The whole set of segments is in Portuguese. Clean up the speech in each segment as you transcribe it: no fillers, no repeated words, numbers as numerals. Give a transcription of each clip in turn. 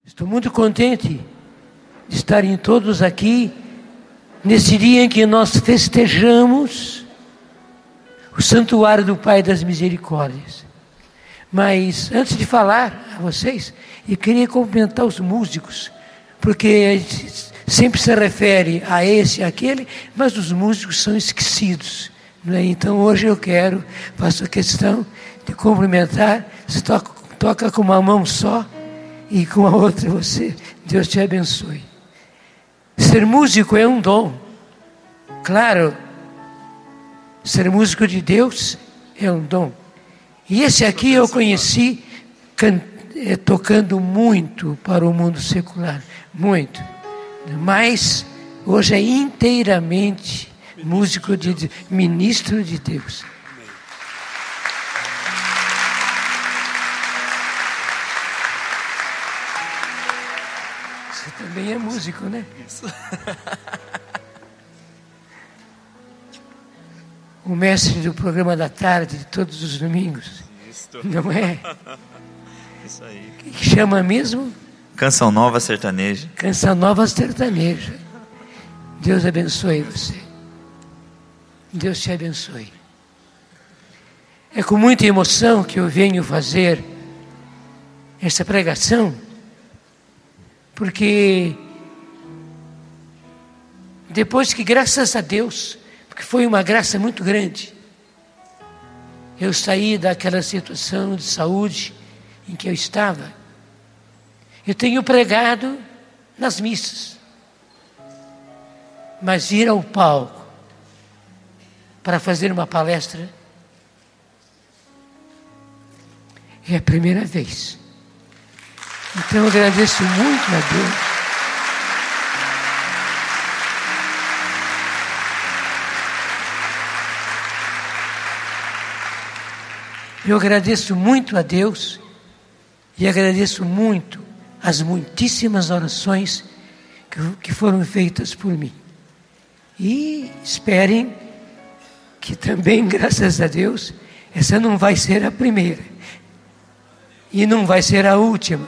Estou muito contente de estarem todos aqui nesse dia em que nós festejamos o Santuário do Pai das Misericórdias. Mas antes de falar a vocês, eu queria cumprimentar os músicos, porque a gente sempre se refere a esse e aquele, mas os músicos são esquecidos, não é? Então hoje eu faço a questão de cumprimentar. Você toca com uma mão só e com a outra você. Deus te abençoe. Ser músico é um dom. Claro, ser músico de Deus é um dom. E esse aqui eu conheci tocando muito para o mundo secular, muito. Mas hoje é inteiramente músico de ministro de Deus. Você também é músico, né? Isso. O mestre do programa da tarde, de todos os domingos. Isso. Não é? Isso aí. O que chama mesmo? Canção Nova Sertaneja. Canção Nova Sertaneja. Deus abençoe você. Deus te abençoe. É com muita emoção que eu venho fazer essa pregação, porque depois que, graças a Deus, porque foi uma graça muito grande, eu saí daquela situação de saúde em que eu estava. Eu tenho pregado nas missas, mas ir ao palco para fazer uma palestra é a primeira vez. Então eu agradeço muito a Deus. Eu agradeço muito a Deus e agradeço muito as muitíssimas orações que foram feitas por mim. E esperem que também, graças a Deus, essa não vai ser a primeira. E não vai ser a última,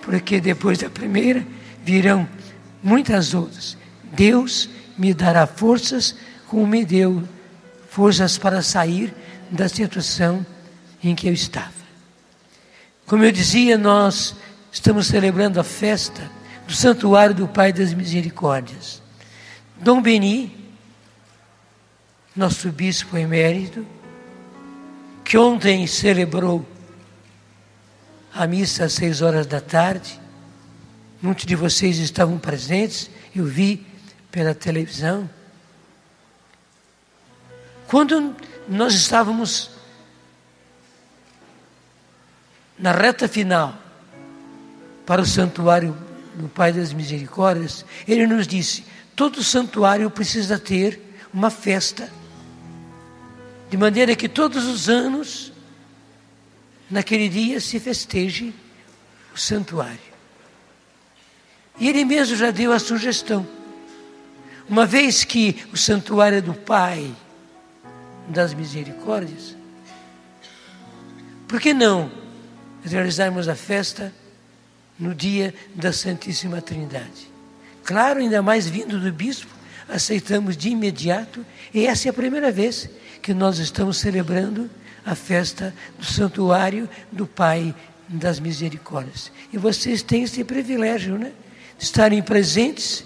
porque depois da primeira virão muitas outras. Deus me dará forças, como me deu forças para sair da situação em que eu estava. Como eu dizia, nós estamos celebrando a festa do Santuário do Pai das Misericórdias. Dom Beni, nosso bispo emérito, que ontem celebrou a missa às 6 da tarde, muitos de vocês estavam presentes, eu vi pela televisão. Quando nós estávamos na reta final para o Santuário do Pai das Misericórdias, ele nos disse: todo santuário precisa ter uma festa, de maneira que todos os anos, naquele dia, se festeje o santuário. E ele mesmo já deu a sugestão. Uma vez que o santuário é do Pai das Misericórdias, por que não realizarmos a festa no dia da Santíssima Trindade? Claro, ainda mais vindo do bispo, aceitamos de imediato, e essa é a primeira vez que nós estamos celebrando a festa do Santuário do Pai das Misericórdias. E vocês têm esse privilégio, né? De estarem presentes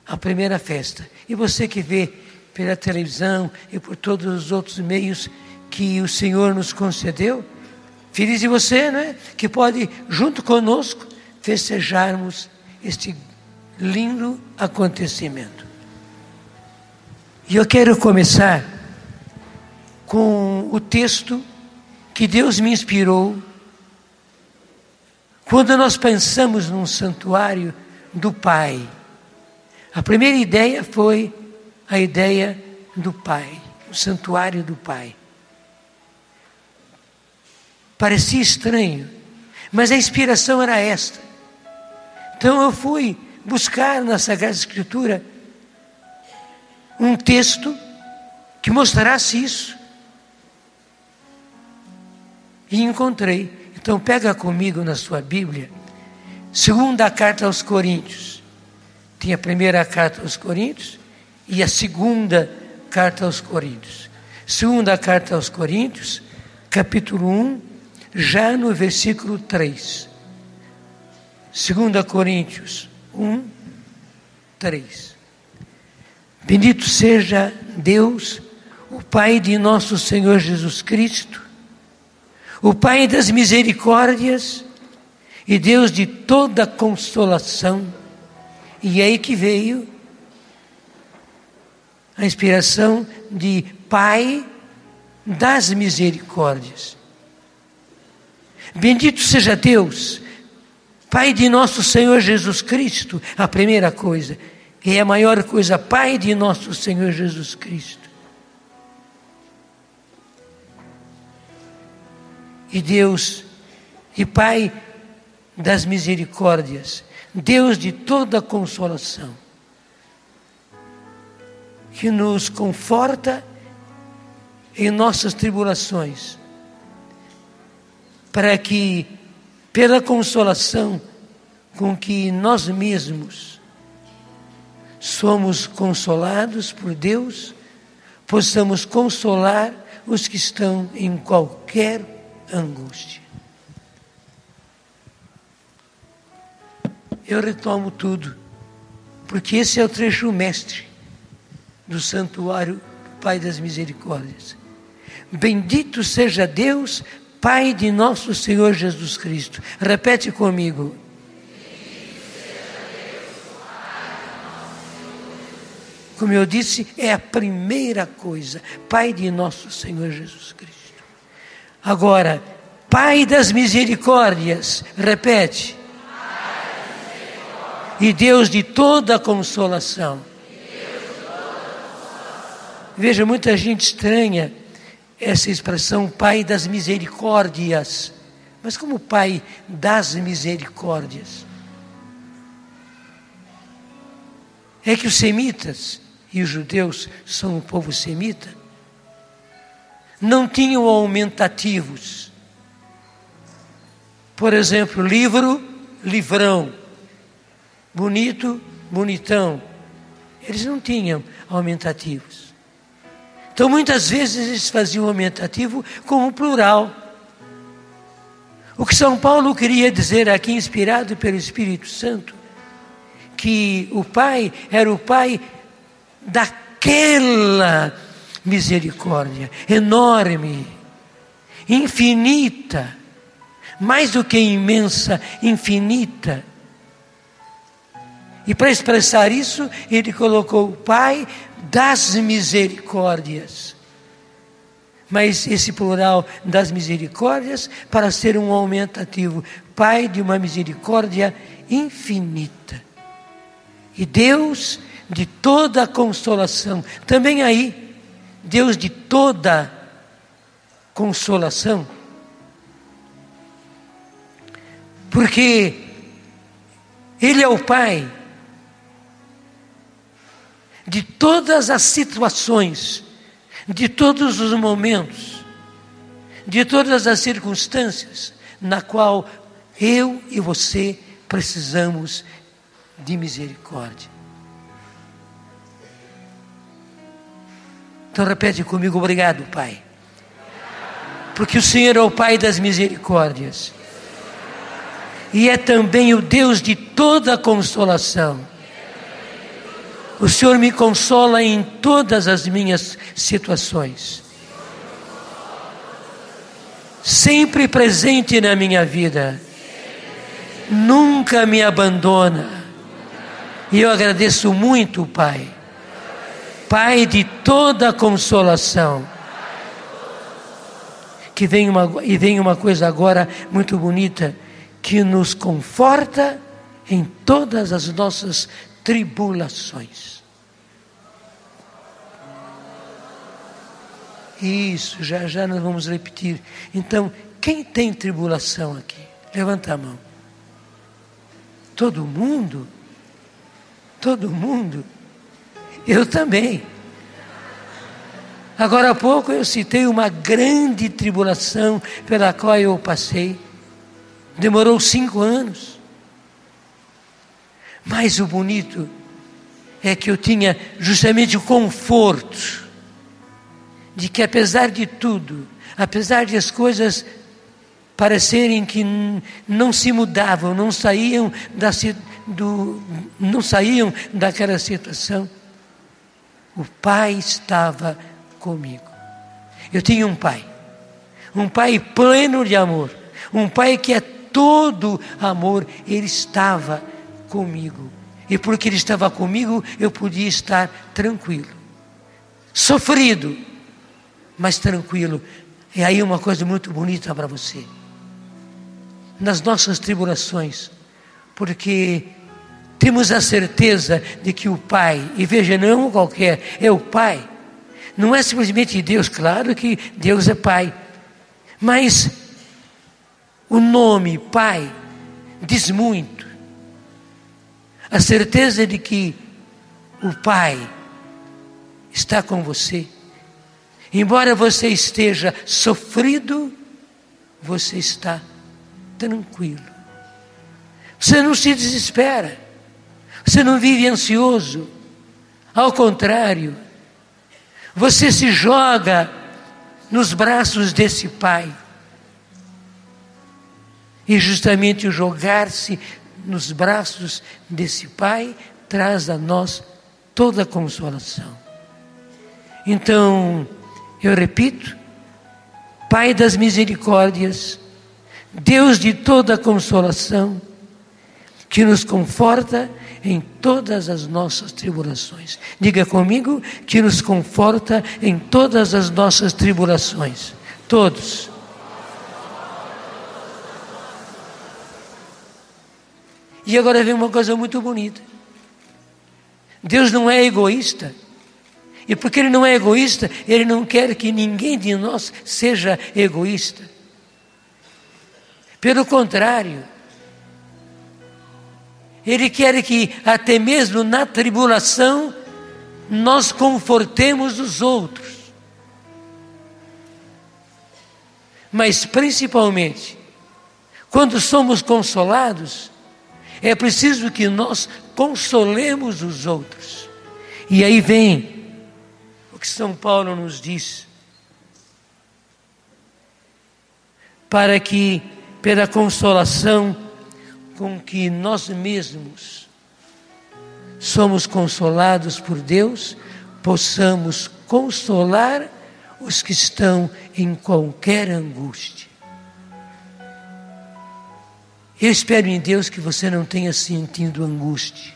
à primeira festa. E você que vê pela televisão e por todos os outros meios que o Senhor nos concedeu, feliz de você, né? Que pode, junto conosco, festejarmos este lindo acontecimento. E eu quero começar com o texto que Deus me inspirou quando nós pensamos num santuário do Pai. A primeira ideia foi a ideia do Pai, o santuário do Pai. Parecia estranho, mas a inspiração era esta. Então eu fui buscar na Sagrada Escritura um texto que mostrasse isso. E encontrei. Então pega comigo na sua Bíblia Segunda carta aos Coríntios. Tem a primeira carta aos Coríntios e a segunda carta aos Coríntios. Segunda carta aos Coríntios, capítulo 1, já no versículo 3. 2 Coríntios 1, 3. Bendito seja Deus, o Pai de nosso Senhor Jesus Cristo, o Pai das misericórdias e Deus de toda consolação. E é aí que veio a inspiração de Pai das misericórdias. Bendito seja Deus, Pai de nosso Senhor Jesus Cristo, a primeira coisa, e a maior coisa, Pai de nosso Senhor Jesus Cristo. E Deus, e Pai das misericórdias, Deus de toda consolação, que nos conforta em nossas tribulações, para que, pela consolação com que nós mesmos somos consolados por Deus, possamos consolar os que estão em qualquer angústia. Eu retomo tudo, porque esse é o trecho mestre do santuário do Pai das Misericórdias. Bendito seja Deus, Pai de nosso Senhor Jesus Cristo. Repete comigo. Como eu disse, é a primeira coisa, Pai de nosso Senhor Jesus Cristo. Agora, Pai das misericórdias, repete. E Deus de toda consolação. Veja, muita gente estranha essa expressão Pai das misericórdias. Mas como Pai das misericórdias? É que os semitas e os judeus são um povo semita, não tinham aumentativos. Por exemplo, livro, livrão. Bonito, bonitão. Eles não tinham aumentativos. Então, muitas vezes, eles faziam aumentativo como plural. O que São Paulo queria dizer aqui, inspirado pelo Espírito Santo, que o Pai era o Pai daquela misericórdia enorme, infinita, mais do que imensa, infinita. E para expressar isso, ele colocou o Pai das misericórdias. Mas esse plural das misericórdias para ser um aumentativo. Pai de uma misericórdia infinita. E Deus de toda consolação. Também aí, Deus de toda consolação. Porque Ele é o Pai de todas as situações, de todos os momentos, de todas as circunstâncias na qual eu e você precisamos de misericórdia. Então repete comigo, obrigado, Pai. Porque o Senhor é o Pai das misericórdias. E é também o Deus de toda consolação. O Senhor me consola em todas as minhas situações. Sempre presente na minha vida. Nunca me abandona. E eu agradeço muito, Pai. Pai de toda consolação. Que vem uma coisa agora muito bonita, que nos conforta em todas as nossas tribulações. Isso, já nós vamos repetir. Então, quem tem tribulação aqui? Levanta a mão. Todo mundo? Todo mundo? Eu também. Agora há pouco eu citei uma grande tribulação pela qual eu passei. Demorou 5 anos. Mas o bonito é que eu tinha justamente o conforto de que, apesar de tudo, apesar de as coisas parecerem que não se mudavam, não saíam daquela situação, o Pai estava comigo. Eu tinha um Pai pleno de amor, um Pai que é todo amor. Ele estava comigo, e porque Ele estava comigo, eu podia estar tranquilo, sofrido, mas tranquilo. E aí uma coisa muito bonita para você, nas nossas tribulações, porque temos a certeza de que o Pai, e veja, não qualquer, é o Pai, não é simplesmente Deus. Claro que Deus é Pai, mas o nome Pai diz muito. A certeza de que o Pai está com você, embora você esteja sofrido, você está tranquilo. Você não se desespera, você não vive ansioso. Ao contrário, você se joga nos braços desse Pai. E justamente o jogar-se nos braços desse Pai traz a nós toda a consolação. Então, eu repito, Pai das misericórdias, Deus de toda a consolação, que nos conforta em todas as nossas tribulações. Diga comigo, que nos conforta em todas as nossas tribulações. Todos. E agora vem uma coisa muito bonita. Deus não é egoísta. E porque Ele não é egoísta, Ele não quer que ninguém de nós seja egoísta. Pelo contrário, Ele quer que até mesmo na tribulação nós confortemos os outros. Mas principalmente, quando somos consolados, é preciso que nós consolemos os outros. E aí vem o que São Paulo nos diz: para que, pela consolação com que nós mesmos somos consolados por Deus, possamos consolar os que estão em qualquer angústia. Eu espero em Deus que você não tenha sentido angústia.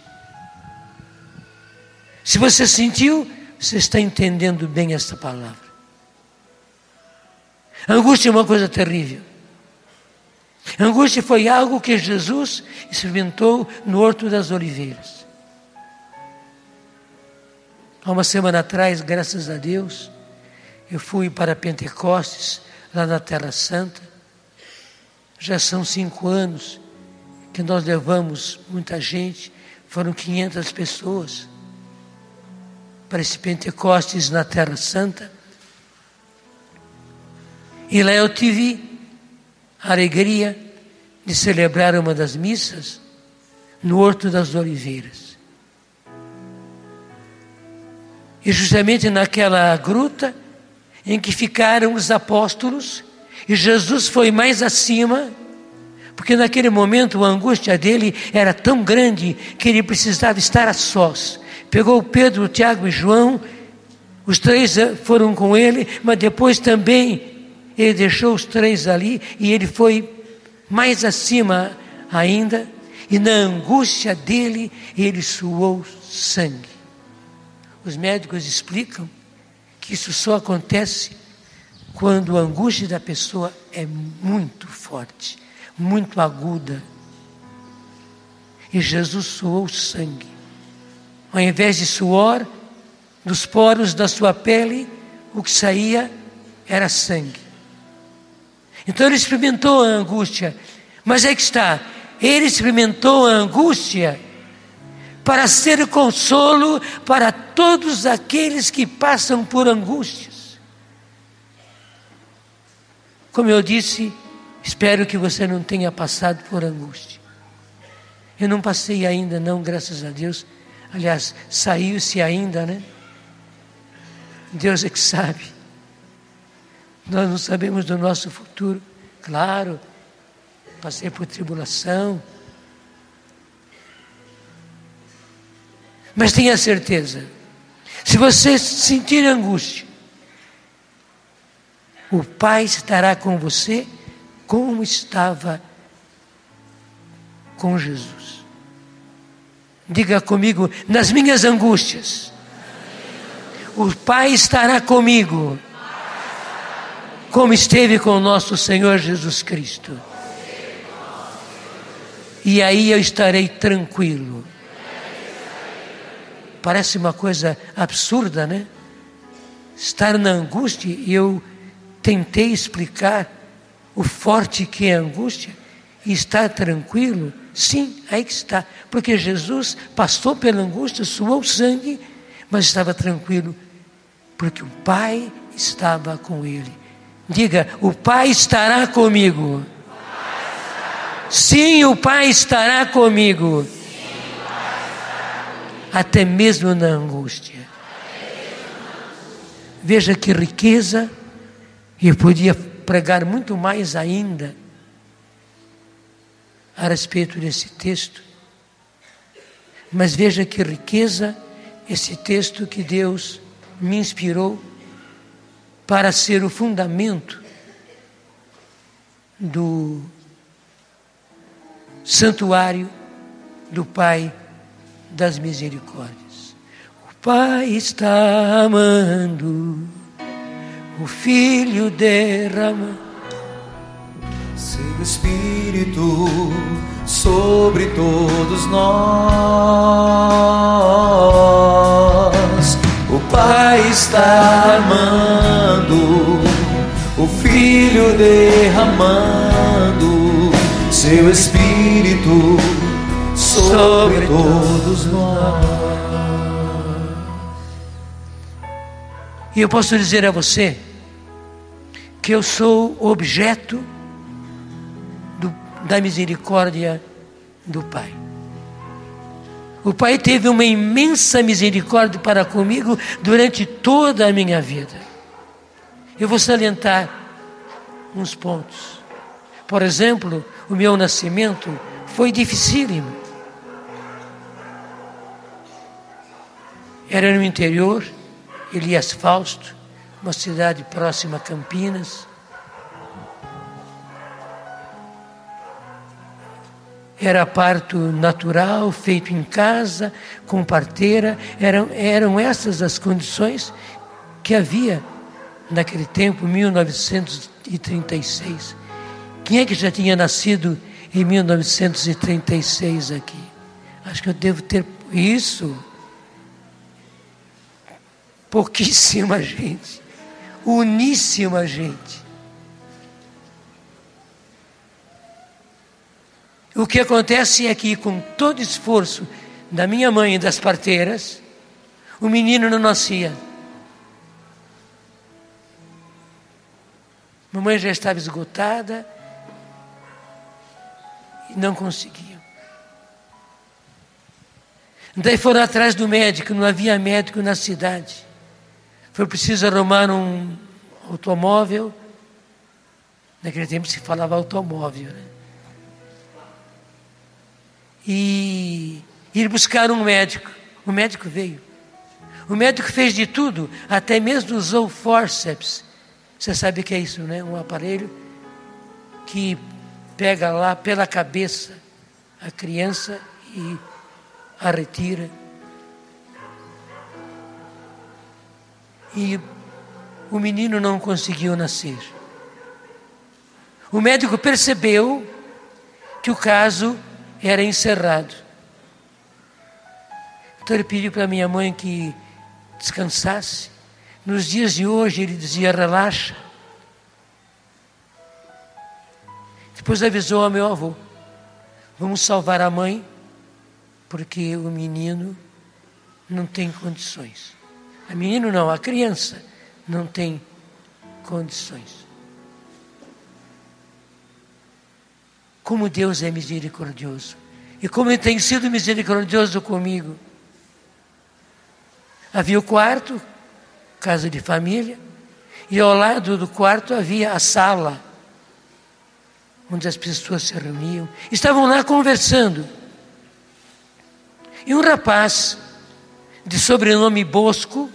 Se você sentiu, você está entendendo bem esta palavra. Angústia é uma coisa terrível. Angústia foi algo que Jesus experimentou no Horto das Oliveiras. Há uma semana atrás, graças a Deus, eu fui para Pentecostes, lá na Terra Santa. Já são 5 anos que nós levamos muita gente, foram 500 pessoas para esse Pentecostes na Terra Santa. E lá eu tive a alegria de celebrar uma das missas no Horto das Oliveiras. E justamente naquela gruta em que ficaram os apóstolos, e Jesus foi mais acima, porque naquele momento a angústia dele era tão grande que ele precisava estar a sós. Pegou Pedro, Tiago e João, os 3 foram com ele, mas depois também ele deixou os 3 ali e ele foi mais acima ainda, e na angústia dele ele suou sangue. Os médicos explicam que isso só acontece quando a angústia da pessoa é muito forte, muito aguda. E Jesus suou sangue. Ao invés de suor, dos poros da sua pele, o que saía era sangue. Então ele experimentou a angústia, mas é que está, ele experimentou a angústia para ser consolo para todos aqueles que passam por angústias. Como eu disse, espero que você não tenha passado por angústia. Eu não passei ainda não, graças a Deus. Aliás, saiu-se ainda, né? Deus é que sabe. Nós não sabemos do nosso futuro. Claro, passei por tribulação. Mas tenha certeza, se você sentir angústia, o Pai estará com você como estava com Jesus. Diga comigo, nas minhas angústias, o Pai estará comigo, como esteve com o nosso Senhor Jesus Cristo. E aí eu estarei tranquilo. Parece uma coisa absurda, né? Estar na angústia, e eu tentei explicar o forte que é a angústia, e estar tranquilo. Sim, aí que está. Porque Jesus passou pela angústia, suou sangue, mas estava tranquilo, porque o Pai estava com ele. Diga, o Pai estará comigo. Sim, o Pai estará comigo. Até mesmo na angústia. Veja que riqueza, e eu podia pregar muito mais ainda a respeito desse texto, mas veja que riqueza esse texto que Deus me inspirou para ser o fundamento do santuário do Pai das misericórdias. O Pai está amando, o Filho derrama seu Espírito sobre todos nós. O Pai está amando, o Filho derramando seu Espírito sobre todos nós. E eu posso dizer a você que eu sou objeto da misericórdia do Pai. O Pai teve uma imensa misericórdia para comigo durante toda a minha vida. Eu vou salientar uns pontos. Por exemplo, o meu nascimento foi dificílimo. Era no interior, Elias Fausto, uma cidade próxima a Campinas. Era parto natural, feito em casa, com parteira. Eram essas as condições que havia naquele tempo, 1936. Quem é que já tinha nascido em 1936 aqui? Acho que eu devo ter isso. Pouquíssima gente. Uníssima gente. O que acontece é que, com todo esforço da minha mãe e das parteiras, o menino não nascia. Mamãe já estava esgotada e não conseguia. Daí foram atrás do médico, não havia médico na cidade. Foi preciso arrumar um automóvel. Naquele tempo se falava automóvel, né? E ir buscar um médico. O médico veio. O médico fez de tudo, até mesmo usou fórceps. Você sabe o que é isso, né? Um aparelho que pega lá pela cabeça a criança e a retira. E o menino não conseguiu nascer. O médico percebeu que o caso era encerrado. Então ele pediu para minha mãe que descansasse. Nos dias de hoje ele dizia, relaxa. Depois avisou ao meu avô, vamos salvar a mãe, porque o menino não tem condições. A menino não, a criança não tem condições. Como Deus é misericordioso. E como Ele tem sido misericordioso comigo. Havia o quarto, casa de família, e ao lado do quarto havia a sala, onde as pessoas se reuniam. Estavam lá conversando. E um rapaz, de sobrenome Bosco,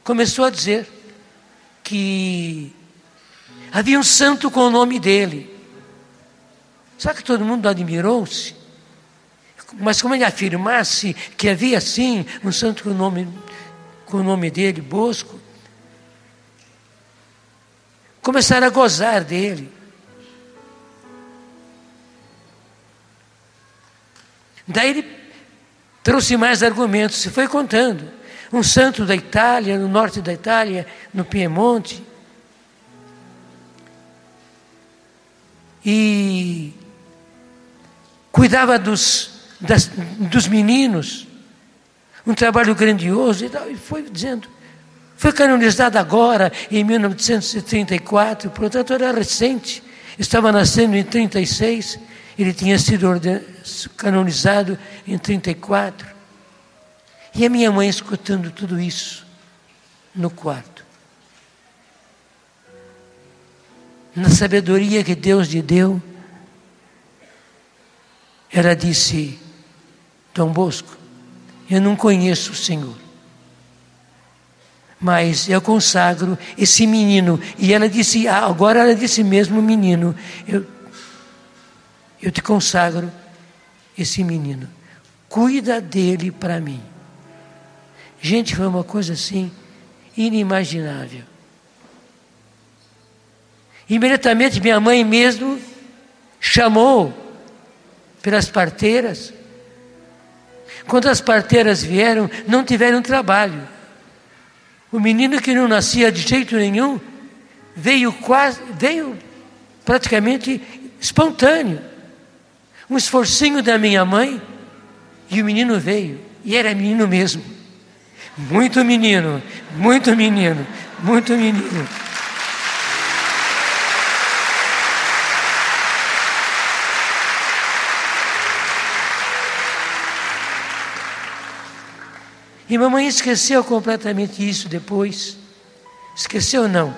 começou a dizer que havia um santo com o nome dele. Sabe que todo mundo admirou-se? Mas como ele afirmasse que havia sim um santo com o nome dele, Bosco, começaram a gozar dele. Daí ele trouxe mais argumentos, se foi contando. Um santo da Itália, no norte da Itália, no Piemonte. E cuidava dos meninos, um trabalho grandioso e tal, e foi dizendo. Foi canonizado agora, em 1934, portanto era recente, estava nascendo em 36, ele tinha sido canonizado em 34. E a minha mãe escutando tudo isso no quarto. Na sabedoria que Deus lhe deu, ela disse: Dom Bosco, eu não conheço o Senhor, mas eu consagro esse menino. E ela disse, agora ela disse mesmo, menino, eu te consagro esse menino. Cuida dele para mim. Gente, foi uma coisa assim inimaginável. Imediatamente minha mãe mesmo chamou pelas parteiras. Quando as parteiras vieram, não tiveram trabalho. O menino que não nascia de jeito nenhum veio praticamente espontâneo. Um esforcinho da minha mãe e o menino veio. E era menino mesmo. Muito menino, muito menino, muito menino. E mamãe esqueceu completamente isso depois. Esqueceu não.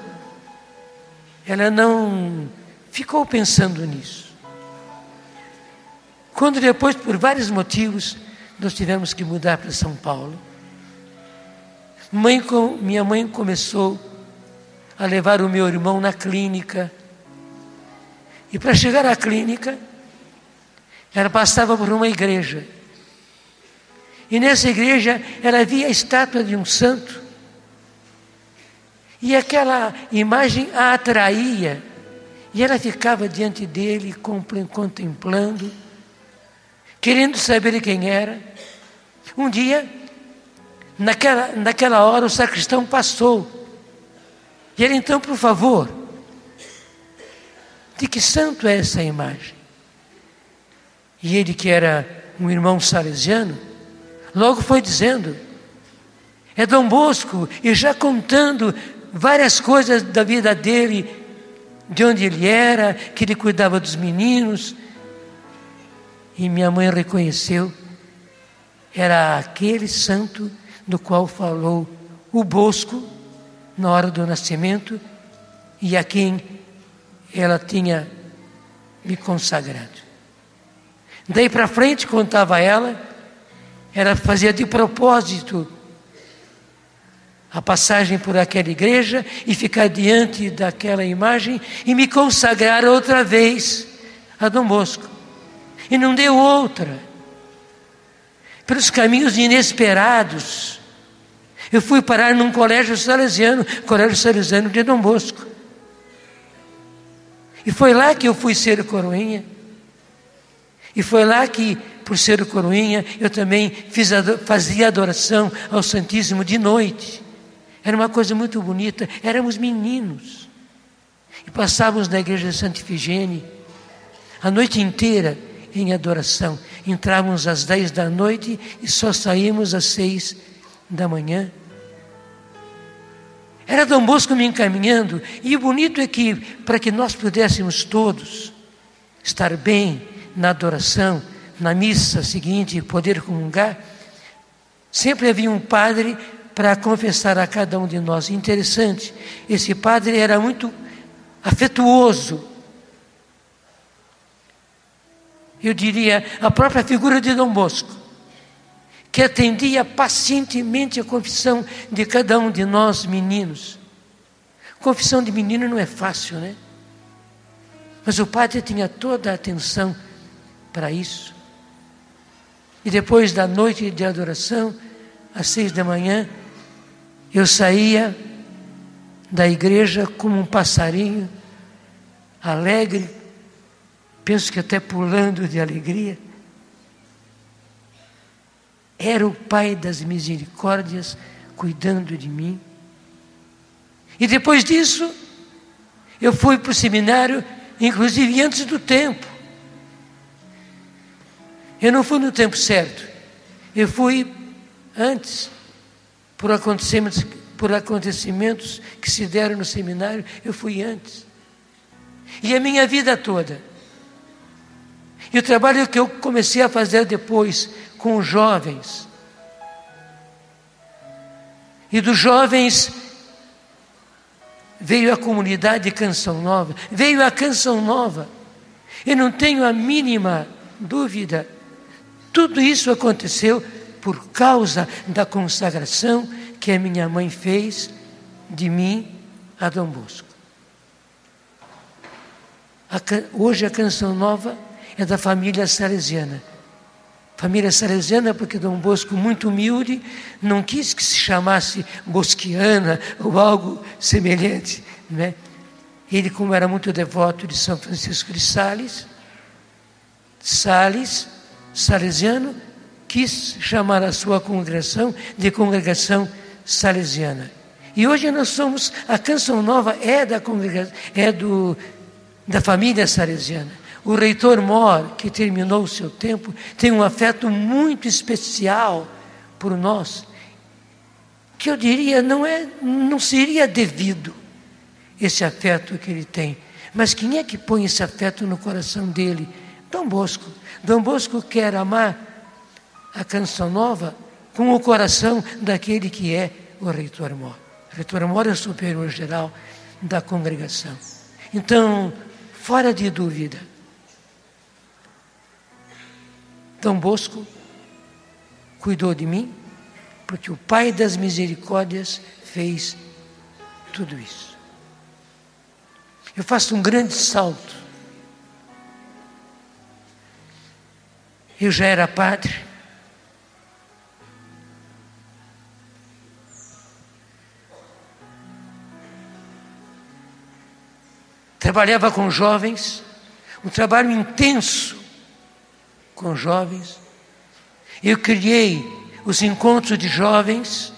Ela não ficou pensando nisso. Quando depois, por vários motivos, nós tivemos que mudar para São Paulo, minha mãe começou a levar o meu irmão na clínica. E para chegar à clínica, ela passava por uma igreja. E nessa igreja ela via a estátua de um santo. E aquela imagem a atraía. E ela ficava diante dele, contemplando, querendo saber quem era. Um dia, naquela hora, o sacristão passou. E ele então, por favor, de que santo é essa imagem? E ele, que era um irmão salesiano, logo foi dizendo, é Dom Bosco, e já contando várias coisas da vida dele, de onde ele era, que ele cuidava dos meninos. E minha mãe reconheceu, era aquele santo do qual falou o Bosco na hora do nascimento e a quem ela tinha me consagrado. Daí para frente, contava ela fazia de propósito a passagem por aquela igreja e ficar diante daquela imagem e me consagrar outra vez a Dom Bosco. E não deu outra. Pelos caminhos inesperados, eu fui parar num colégio salesiano de Dom Bosco. E foi lá que eu fui ser coroinha. E foi lá que, por ser coroinha, eu também fazia adoração ao Santíssimo de noite. Era uma coisa muito bonita. Éramos meninos. E passávamos na igreja de Santa Ifigênia a noite inteira em adoração. Entrávamos às 10 da noite e só saímos às 6 da manhã. Era Dom Bosco me encaminhando. E o bonito é que, para que nós pudéssemos todos estar bem na adoração, na missa seguinte poder comungar, sempre havia um padre para confessar a cada um de nós. Interessante, esse padre era muito afetuoso. Eu diria, a própria figura de Dom Bosco, que atendia pacientemente a confissão de cada um de nós meninos. Confissão de menino não é fácil, né? Mas o padre tinha toda a atenção para isso. E depois da noite de adoração, às 6 da manhã, eu saía da igreja como um passarinho, alegre, penso que até pulando de alegria. Era o Pai das Misericórdias cuidando de mim. E depois disso, eu fui para o seminário, inclusive antes do tempo. Eu não fui no tempo certo, eu fui antes, por acontecimentos que se deram no seminário, eu fui antes. E a minha vida toda, e o trabalho que eu comecei a fazer depois com os jovens, e dos jovens veio a comunidade Canção Nova, veio a Canção Nova. Eu não tenho a mínima dúvida, tudo isso aconteceu por causa da consagração que a minha mãe fez de mim a Dom Bosco. Hoje a Canção Nova é da família salesiana. Família salesiana porque Dom Bosco, muito humilde, não quis que se chamasse bosquiana ou algo semelhante, né? Ele, como era muito devoto de São Francisco de Sales, salesiano, quis chamar a sua congregação de congregação salesiana. E hoje nós somos, a Canção Nova é da congregação, da família salesiana. O reitor Mor, que terminou o seu tempo, tem um afeto muito especial por nós, que eu diria não seria devido esse afeto que ele tem. Mas quem é que põe esse afeto no coração dele? Dom Bosco. Dom Bosco quer amar a Canção Nova com o coração daquele que é o reitor Mor. O reitor Mor é o superior geral da congregação. Então, fora de dúvida, Dom Bosco cuidou de mim, porque o Pai das Misericórdias fez tudo isso. Eu faço um grande salto. Eu já era padre. Trabalhava com jovens, um trabalho intenso com jovens. Eu criei os encontros de jovens.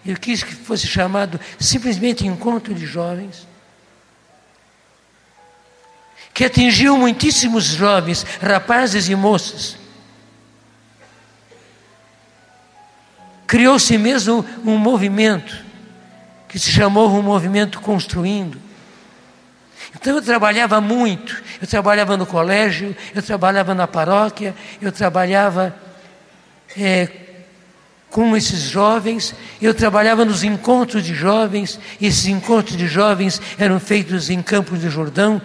Eu quis que fosse chamado simplesmente encontro de jovens, que atingiu muitíssimos jovens, rapazes e moças. Criou-se mesmo um movimento que se chamou o Movimento Construindo. Então eu trabalhava muito, eu trabalhava no colégio, eu trabalhava na paróquia, eu trabalhava com esses jovens, eu trabalhava nos encontros de jovens, e esses encontros de jovens eram feitos em Campos do Jordão.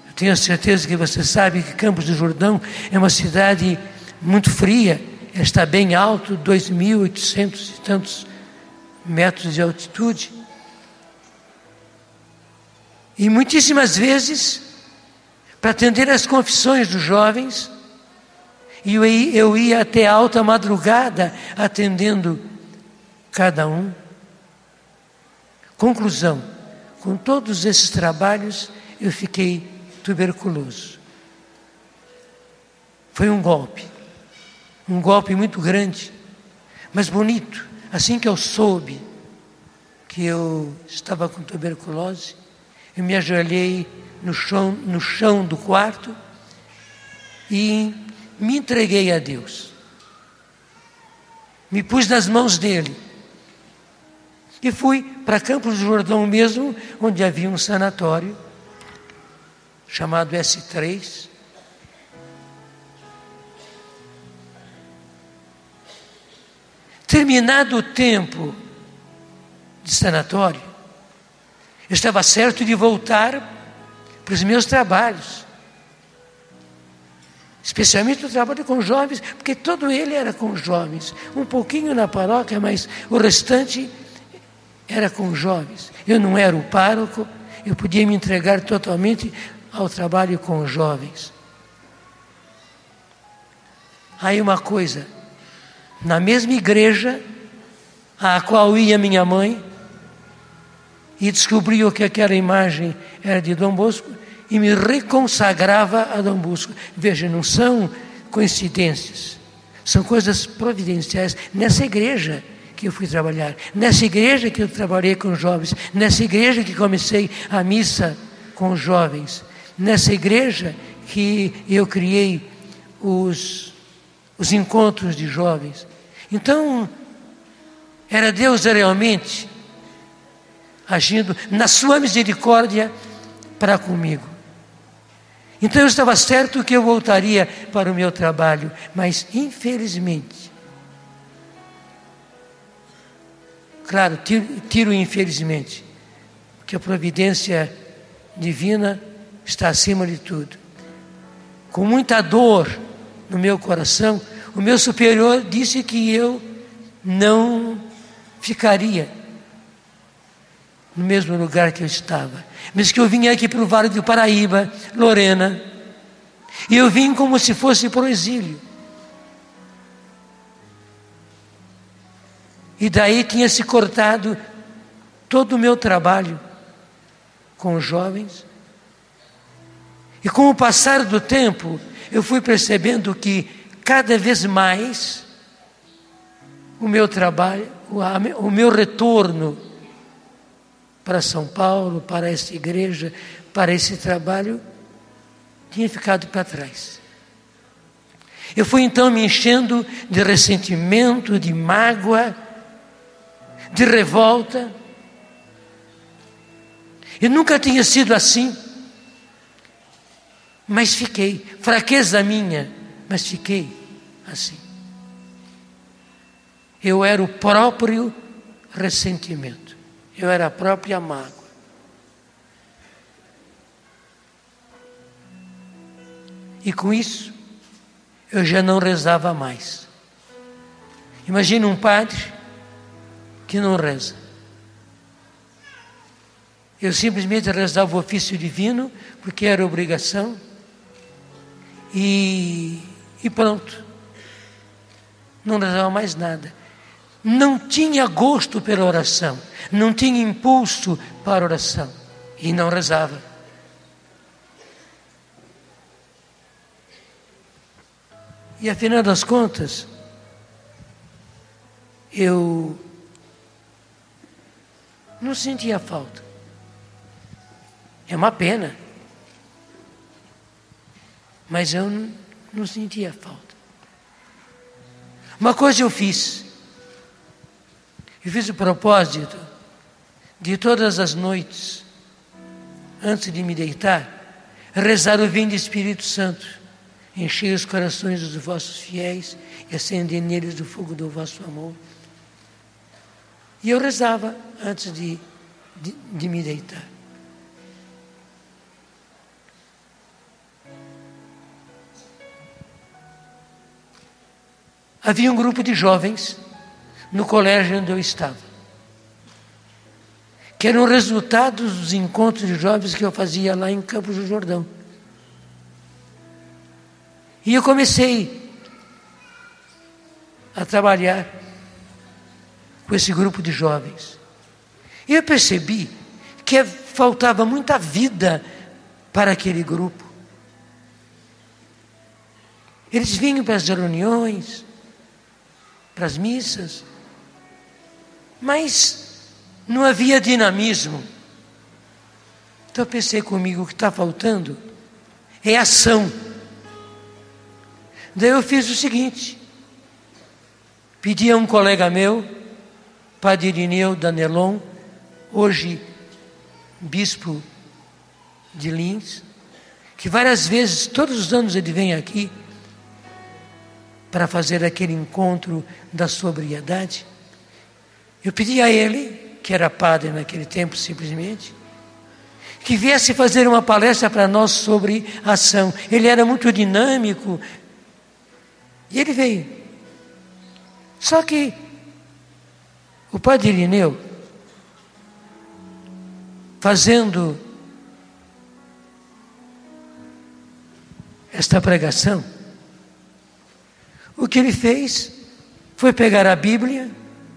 Eu tenho certeza que você sabe que Campos do Jordão é uma cidade muito fria, está bem alto, 2.800 e tantos metros de altitude. E muitíssimas vezes, para atender as confissões dos jovens, eu ia até alta madrugada atendendo cada um. Conclusão, com todos esses trabalhos, eu fiquei tuberculoso. Foi um golpe muito grande, mas bonito. Assim que eu soube que eu estava com tuberculose, eu me ajoelhei no chão do quarto e me entreguei a Deus. Me pus nas mãos dele. E fui para Campos do Jordão mesmo, onde havia um sanatório chamado S3. terminado o tempo de sanatório, eu estava certo de voltar para os meus trabalhos, especialmente o trabalho com jovens, porque todo ele era com jovens, um pouquinho na paróquia, mas o restante era com jovens. Eu não era o pároco, eu podia me entregar totalmente ao trabalho com jovens. Aí uma coisa, na mesma igreja a qual ia minha mãe, e descobriu que aquela imagem era de Dom Bosco e me reconsagrava a Dom Bosco. Veja, não são coincidências, são coisas providenciais. Nessa igreja que eu fui trabalhar, nessa igreja que eu trabalhei com jovens, nessa igreja que comecei a missa com jovens, nessa igreja que eu criei os encontros de jovens. Então, era Deus realmente agindo na sua misericórdia para comigo. Então eu estava certo que eu voltaria para o meu trabalho, mas infelizmente, claro, tiro infelizmente, porque a providência divina está acima de tudo. Com muita dor no meu coração, o meu superior disse que eu não ficaria no mesmo lugar que eu estava, mas que eu vinha aqui para o Vale do Paraíba, Lorena, e eu vim como se fosse para o exílio. E daí tinha se cortado todo o meu trabalho com os jovens. E com o passar do tempo, eu fui percebendo que cada vez mais o meu trabalho, o meu retorno para São Paulo, para essa igreja, para esse trabalho, tinha ficado para trás. Eu fui então me enchendo de ressentimento, de mágoa, de revolta. Eu nunca tinha sido assim, mas fiquei, fraqueza minha, mas fiquei assim. Eu era o próprio ressentimento. Eu era a própria mágoa. E com isso, eu já não rezava mais. Imagina um padre que não reza. Eu simplesmente rezava o ofício divino, porque era obrigação, e pronto. Não rezava mais nada. Não tinha gosto pela oração, não tinha impulso para a oração, e não rezava. E afinal das contas, eu não sentia falta. É uma pena, mas eu não sentia falta. Uma coisa eu fiz. Eu fiz o propósito de todas as noites, antes de me deitar, rezar o Vinde Espírito Santo, encher os corações dos vossos fiéis e acender neles o fogo do vosso amor. E eu rezava antes de me deitar. Havia um grupo de jovens no colégio onde eu estava, que eram resultados dos encontros de jovens que eu fazia lá em Campos do Jordão. E eu comecei a trabalhar com esse grupo de jovens. E eu percebi que faltava muita vida para aquele grupo. Eles vinham para as reuniões, para as missas, mas não havia dinamismo. Então eu pensei comigo, o que está faltando é ação. Daí eu fiz o seguinte, pedi a um colega meu, Padre Irineu Danelon, hoje bispo de Lins, que várias vezes, todos os anos ele vem aqui, para fazer aquele encontro da sobriedade. Eu pedi a ele, que era padre naquele tempo simplesmente, que viesse fazer uma palestra para nós sobre ação. Ele era muito dinâmico e ele veio. Só que o padre Irineu, fazendo esta pregação, o que ele fez foi pegar a Bíblia,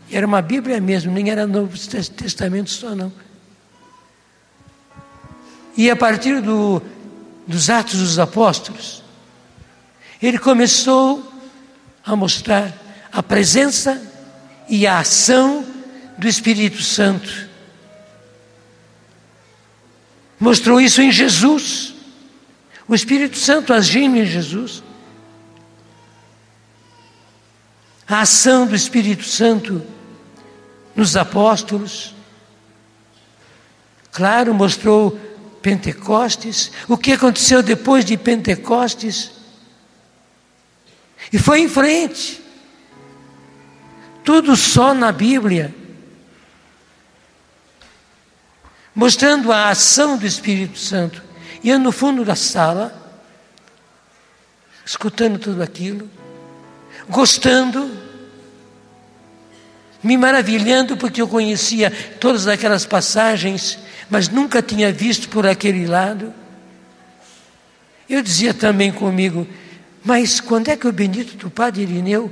e era uma Bíblia mesmo, nem era Novo Testamento só não. E a partir dos Atos dos Apóstolos, ele começou a mostrar a presença e a ação do Espírito Santo. Mostrou isso em Jesus, o Espírito Santo agindo em Jesus. A ação do Espírito Santo nos apóstolos. Claro, mostrou Pentecostes, o que aconteceu depois de Pentecostes. E foi em frente. Tudo só na Bíblia. Mostrando a ação do Espírito Santo. E eu no fundo da sala, escutando tudo aquilo, gostando, me maravilhando, porque eu conhecia todas aquelas passagens, mas nunca tinha visto por aquele lado. Eu dizia também comigo, mas quando é que o bendito do Padre Irineu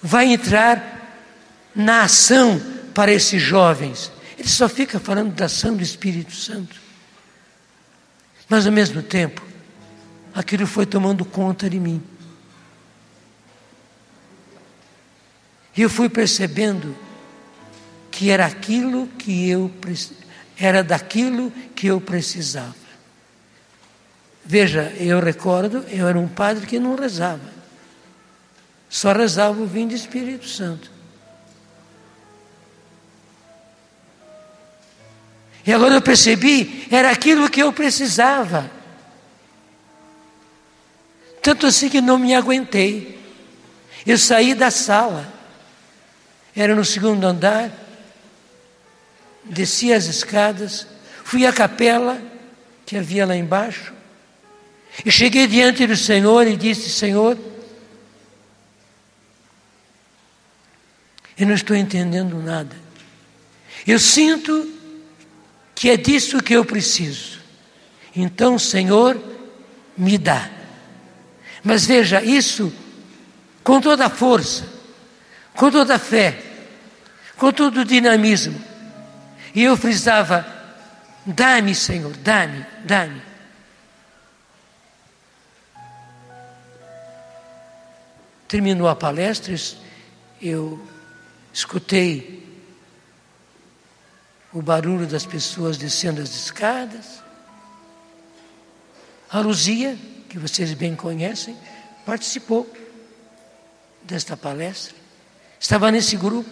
vai entrar na ação para esses jovens? Ele só fica falando da ação do Espírito Santo. Mas ao mesmo tempo, aquilo foi tomando conta de mim. E eu fui percebendo que era daquilo que eu precisava. Veja, eu recordo, eu era um padre que não rezava. Só rezava o vinho do Espírito Santo. E agora eu percebi, era aquilo que eu precisava. Tanto assim que não me aguentei. Eu saí da sala. Era no segundo andar, desci as escadas, fui à capela que havia lá embaixo, e cheguei diante do Senhor e disse, Senhor, eu não estou entendendo nada. Eu sinto que é disso que eu preciso. Então, Senhor, me dá. Mas veja, isso com toda a força, com toda a fé, com todo o dinamismo. E eu frisava, dá-me, Senhor, dá-me, dá-me. Terminou a palestra, eu escutei o barulho das pessoas descendo as escadas. A Luzia, que vocês bem conhecem, participou desta palestra. Estava nesse grupo.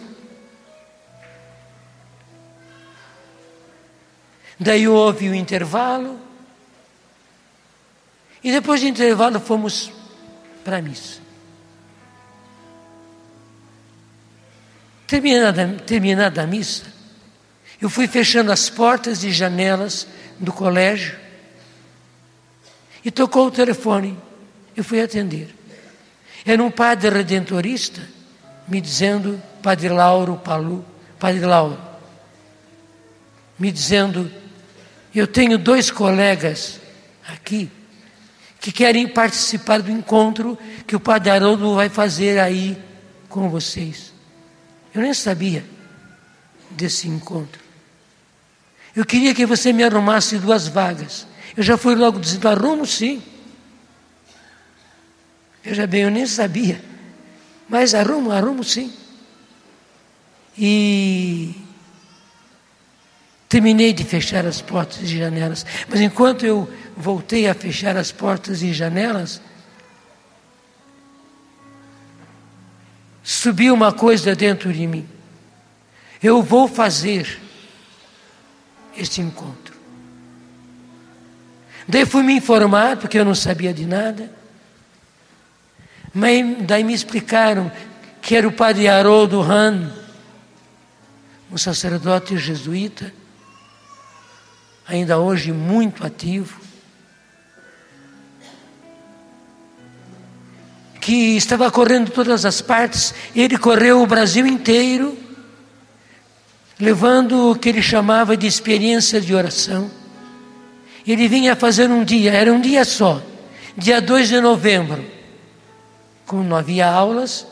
Daí houve o intervalo. E depois do intervalo fomos para a missa. Terminada a missa, eu fui fechando as portas e janelas do colégio. E tocou o telefone. Eu fui atender. Era um padre redentorista me dizendo, Padre Lauro, me dizendo, eu tenho 2 colegas aqui que querem participar do encontro que o Padre Haroldo vai fazer aí com vocês. Eu nem sabia desse encontro. Eu queria que você me arrumasse 2 vagas. Eu já fui logo dizendo, arrumo sim. Veja bem, eu nem sabia. Mas arrumo sim. E terminei de fechar as portas e janelas. Mas enquanto eu voltei a fechar as portas e janelas, subiu uma coisa dentro de mim. Eu vou fazer este encontro. Daí fui me informar, porque eu não sabia de nada. Mas daí me explicaram que era o padre Haroldo Hahn, um sacerdote jesuíta, ainda hoje muito ativo, que estava correndo todas as partes. Ele correu o Brasil inteiro, levando o que ele chamava de experiência de oração. Ele vinha fazer um dia, era um dia só, dia 2 de novembro, como não havia aulas,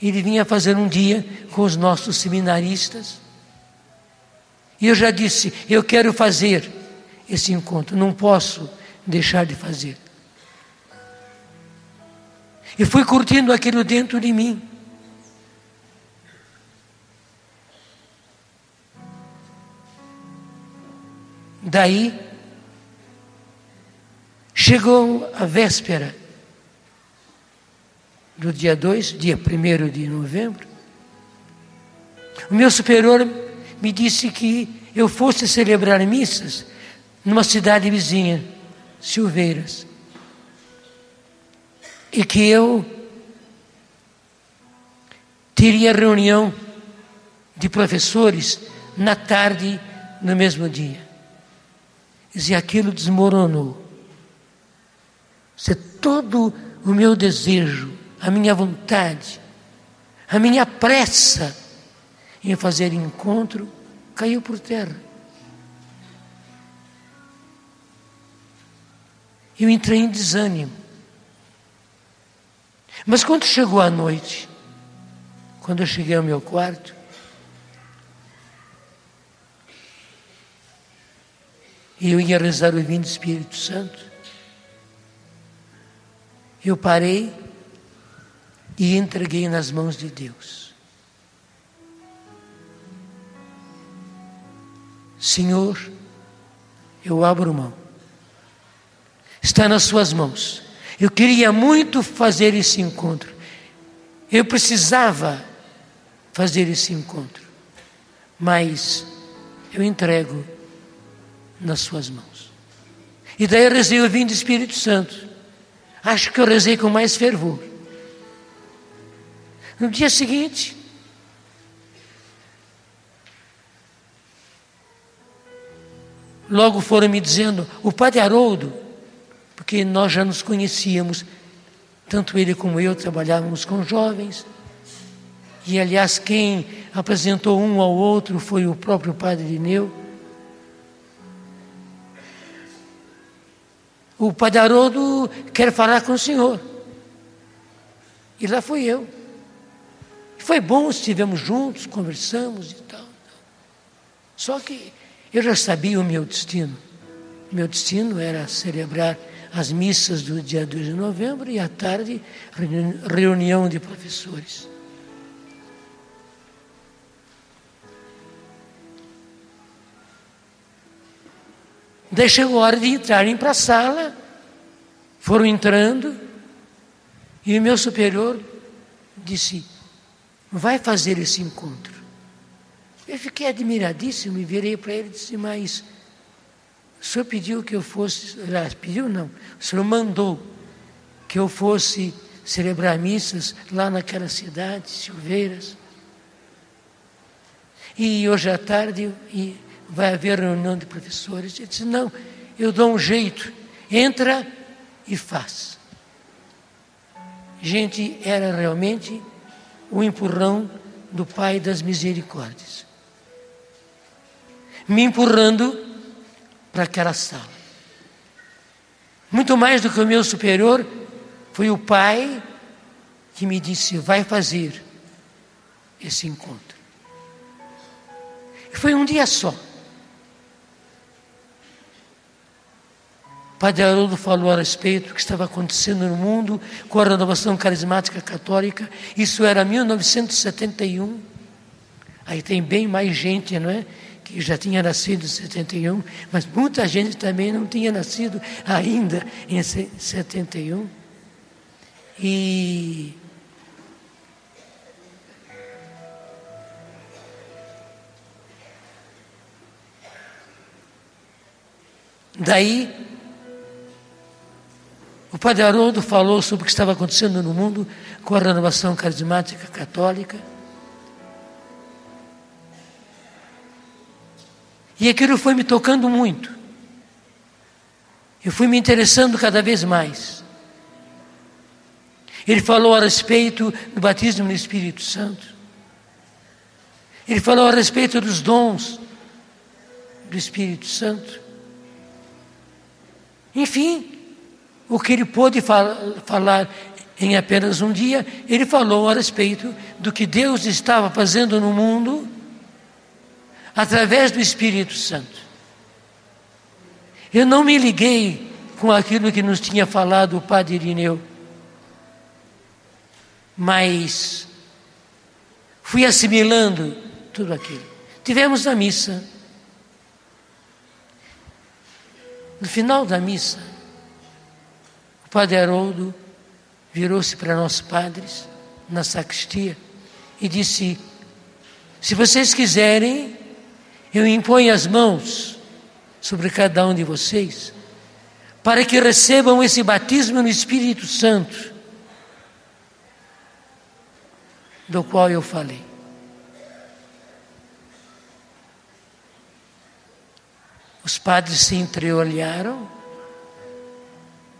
ele vinha fazer um dia com os nossos seminaristas. E eu já disse, eu quero fazer esse encontro, não posso deixar de fazer. E fui curtindo aquilo dentro de mim. Daí, chegou a véspera do dia 2, dia 1º de novembro. O meu superior me disse que eu fosse celebrar missas numa cidade vizinha, Silveiras. E que eu teria reunião de professores na tarde, no mesmo dia. E aquilo desmoronou. Todo o meu desejo, a minha vontade, a minha pressa em fazer encontro, caiu por terra. Eu entrei em desânimo. Mas quando chegou a noite, quando eu cheguei ao meu quarto, e eu ia rezar o Divino Espírito Santo, eu parei e entreguei nas mãos de Deus. Senhor, eu abro mão. Está nas suas mãos. Eu queria muito fazer esse encontro. Eu precisava fazer esse encontro. Mas eu entrego nas suas mãos. E daí eu rezei o Divino Espírito Santo. Acho que eu rezei com mais fervor. No dia seguinte, logo foram me dizendo, o padre Haroldo, porque nós já nos conhecíamos, tanto ele como eu trabalhávamos com jovens, e aliás quem apresentou um ao outro foi o próprio padre Irineu. O padre Haroldo quer falar com o senhor. E lá fui eu. Foi bom, estivemos juntos, conversamos e tal. Só que eu já sabia o meu destino. O meu destino era celebrar as missas do dia 2 de novembro e à tarde reunião de professores. Daí chegou a hora de entrarem para a sala, foram entrando, e o meu superior disse, vai fazer esse encontro. Eu fiquei admiradíssimo e virei para ele e disse, mas o senhor pediu que eu fosse, pediu não, o senhor mandou que eu fosse celebrar missas lá naquela cidade, Silveiras. E hoje à tarde vai haver reunião de professores. Ele disse, não, eu dou um jeito, entra e faz. Gente, era realmente o empurrão do Pai das Misericórdias. Me empurrando para aquela sala. Muito mais do que o meu superior, foi o Pai que me disse, vai fazer esse encontro. E foi um dia só. O padre Haroldo falou a respeito do que estava acontecendo no mundo com a renovação carismática católica. Isso era 1971. Aí tem bem mais gente, não é? Que já tinha nascido em 71, mas muita gente também não tinha nascido ainda em 71. E daí o Padre Haroldo falou sobre o que estava acontecendo no mundo com a renovação carismática católica. E aquilo foi me tocando muito. Eu fui me interessando cada vez mais. Ele falou a respeito do batismo no Espírito Santo. Ele falou a respeito dos dons do Espírito Santo. Enfim, o que ele pôde falar em apenas um dia, ele falou a respeito do que Deus estava fazendo no mundo através do Espírito Santo. Eu não me liguei com aquilo que nos tinha falado o Padre Irineu, mas fui assimilando tudo aquilo. Tivemos a missa. No final da missa, o Padre Haroldo virou-se para nós padres na sacristia e disse: se vocês quiserem, eu imponho as mãos sobre cada um de vocês para que recebam esse batismo no Espírito Santo, do qual eu falei. Os padres se entreolharam,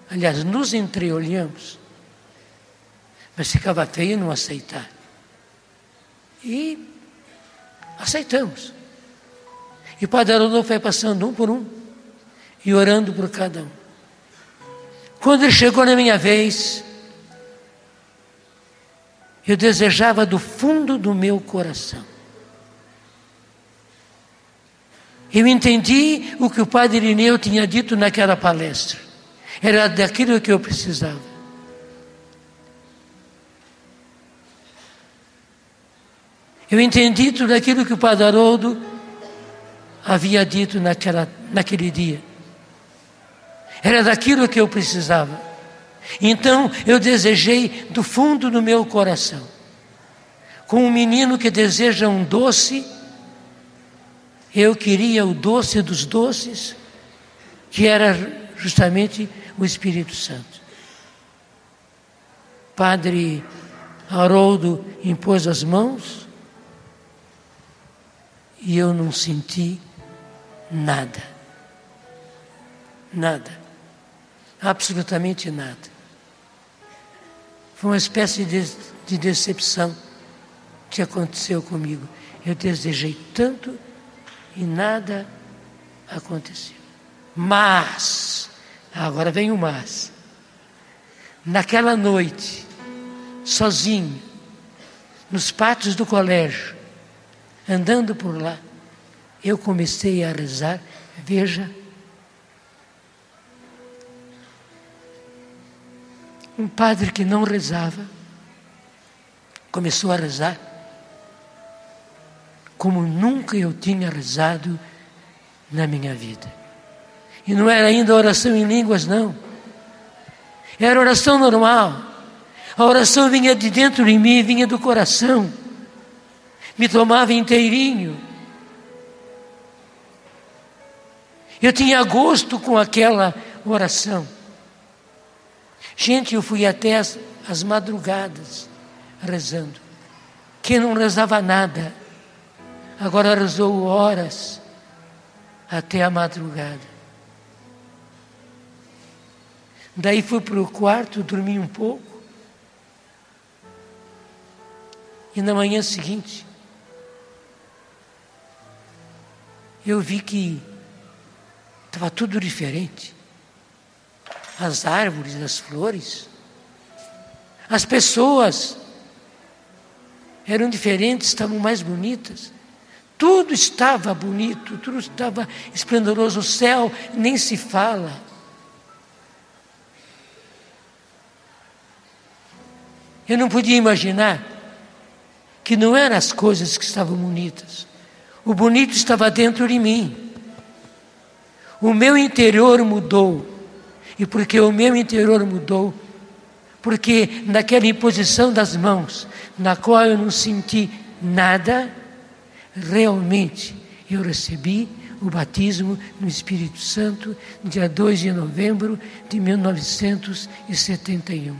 aliás, nos entreolhamos, mas ficava feio não aceitar. E aceitamos. E o Padre Haroldo foi passando um por um e orando por cada um. Quando ele chegou na minha vez, eu desejava do fundo do meu coração. Eu entendi o que o Padre Irineu tinha dito naquela palestra. Era daquilo que eu precisava. Eu entendi tudo aquilo que o Padre Haroldo havia dito naquele dia. Era daquilo que eu precisava. Então eu desejei do fundo do meu coração, como um menino que deseja um doce, eu queria o doce dos doces, que era justamente o Espírito Santo. Padre Haroldo impôs as mãos e eu não senti nada. Nada. Absolutamente nada. Foi uma espécie de decepção que aconteceu comigo. Eu desejei tanto e nada aconteceu. Mas, agora vem o mas. Naquela noite, sozinho, nos pátios do colégio, andando por lá, eu comecei a rezar. Veja, um padre que não rezava, começou a rezar como nunca eu tinha rezado na minha vida. E não era ainda oração em línguas, não. Era oração normal. A oração vinha de dentro de mim, vinha do coração. Me tomava inteirinho. Eu tinha gosto com aquela oração. Gente, eu fui até as madrugadas rezando. Quem não rezava nada, agora rezou horas até a madrugada. Daí fui para o quarto, dormi um pouco. E na manhã seguinte, eu vi que estava tudo diferente. As árvores, as flores, as pessoas eram diferentes, estavam mais bonitas. Tudo estava bonito, tudo estava esplendoroso. O céu nem se fala. Eu não podia imaginar que não eram as coisas que estavam bonitas. O bonito estava dentro de mim. O meu interior mudou. E porque o meu interior mudou, porque naquela imposição das mãos, na qual eu não senti nada, realmente eu recebi o batismo no Espírito Santo, dia 2 de novembro de 1971.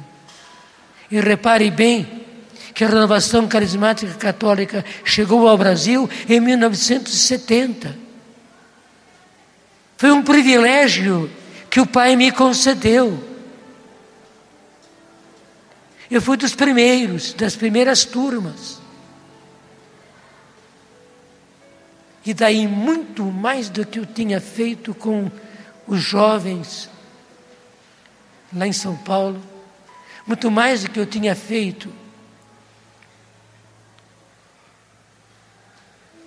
E repare bem que a renovação carismática católica chegou ao Brasil em 1970. Foi um privilégio que o Pai me concedeu. Eu fui dos primeiros, das primeiras turmas. E daí muito mais do que eu tinha feito com os jovens lá em São Paulo, muito mais do que eu tinha feito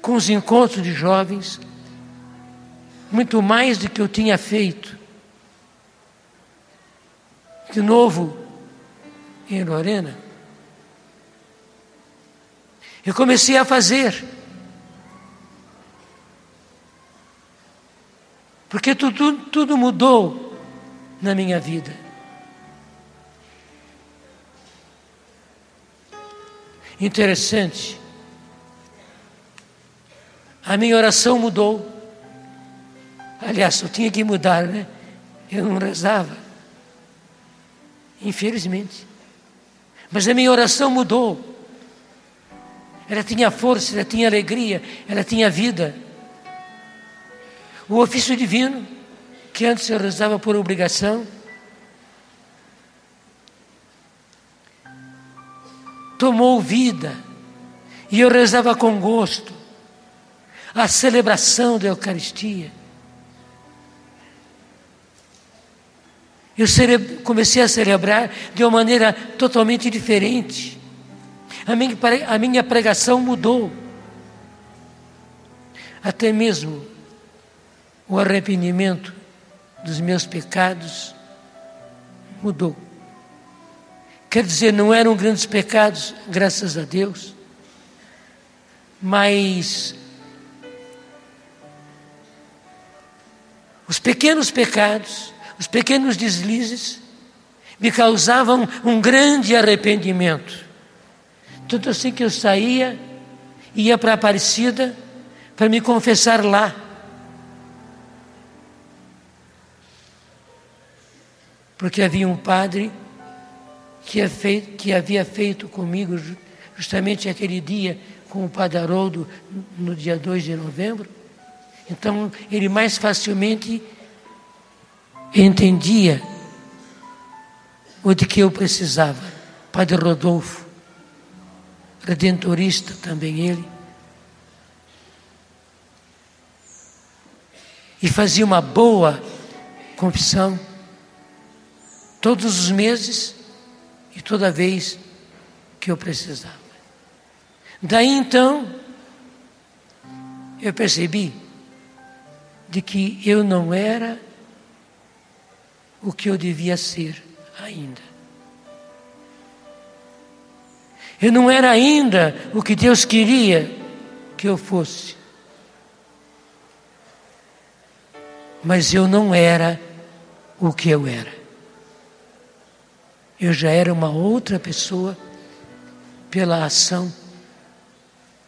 com os encontros de jovens, muito mais do que eu tinha feito de novo em Lorena. Eu comecei a fazer, porque tudo mudou na minha vida. Interessante. A minha oração mudou. Aliás, eu tinha que mudar, né? Eu não rezava. Infelizmente. Mas a minha oração mudou. Ela tinha força, ela tinha alegria, ela tinha vida. O ofício divino, que antes eu rezava por obrigação, tomou vida. E eu rezava com gosto. A celebração da Eucaristia. Eu comecei a celebrar de uma maneira totalmente diferente. A minha pregação mudou. Até mesmo o arrependimento dos meus pecados mudou. Quer dizer, não eram grandes pecados, graças a Deus, mas os pequenos pecados, os pequenos deslizes, me causavam um grande arrependimento. Tanto assim que eu saía, ia para a Aparecida, para me confessar lá. Porque havia um padre que havia feito comigo, justamente aquele dia, com o Padre Haroldo, no dia 2 de novembro. Então, ele mais facilmente entendia o de que eu precisava. Padre Rodolfo, redentorista também ele. E fazia uma boa confissão todos os meses e toda vez que eu precisava. Daí então, eu percebi de que eu não era o que eu devia ser ainda. Eu não era ainda o que Deus queria que eu fosse. Mas eu não era o que eu era. Eu já era uma outra pessoa pela ação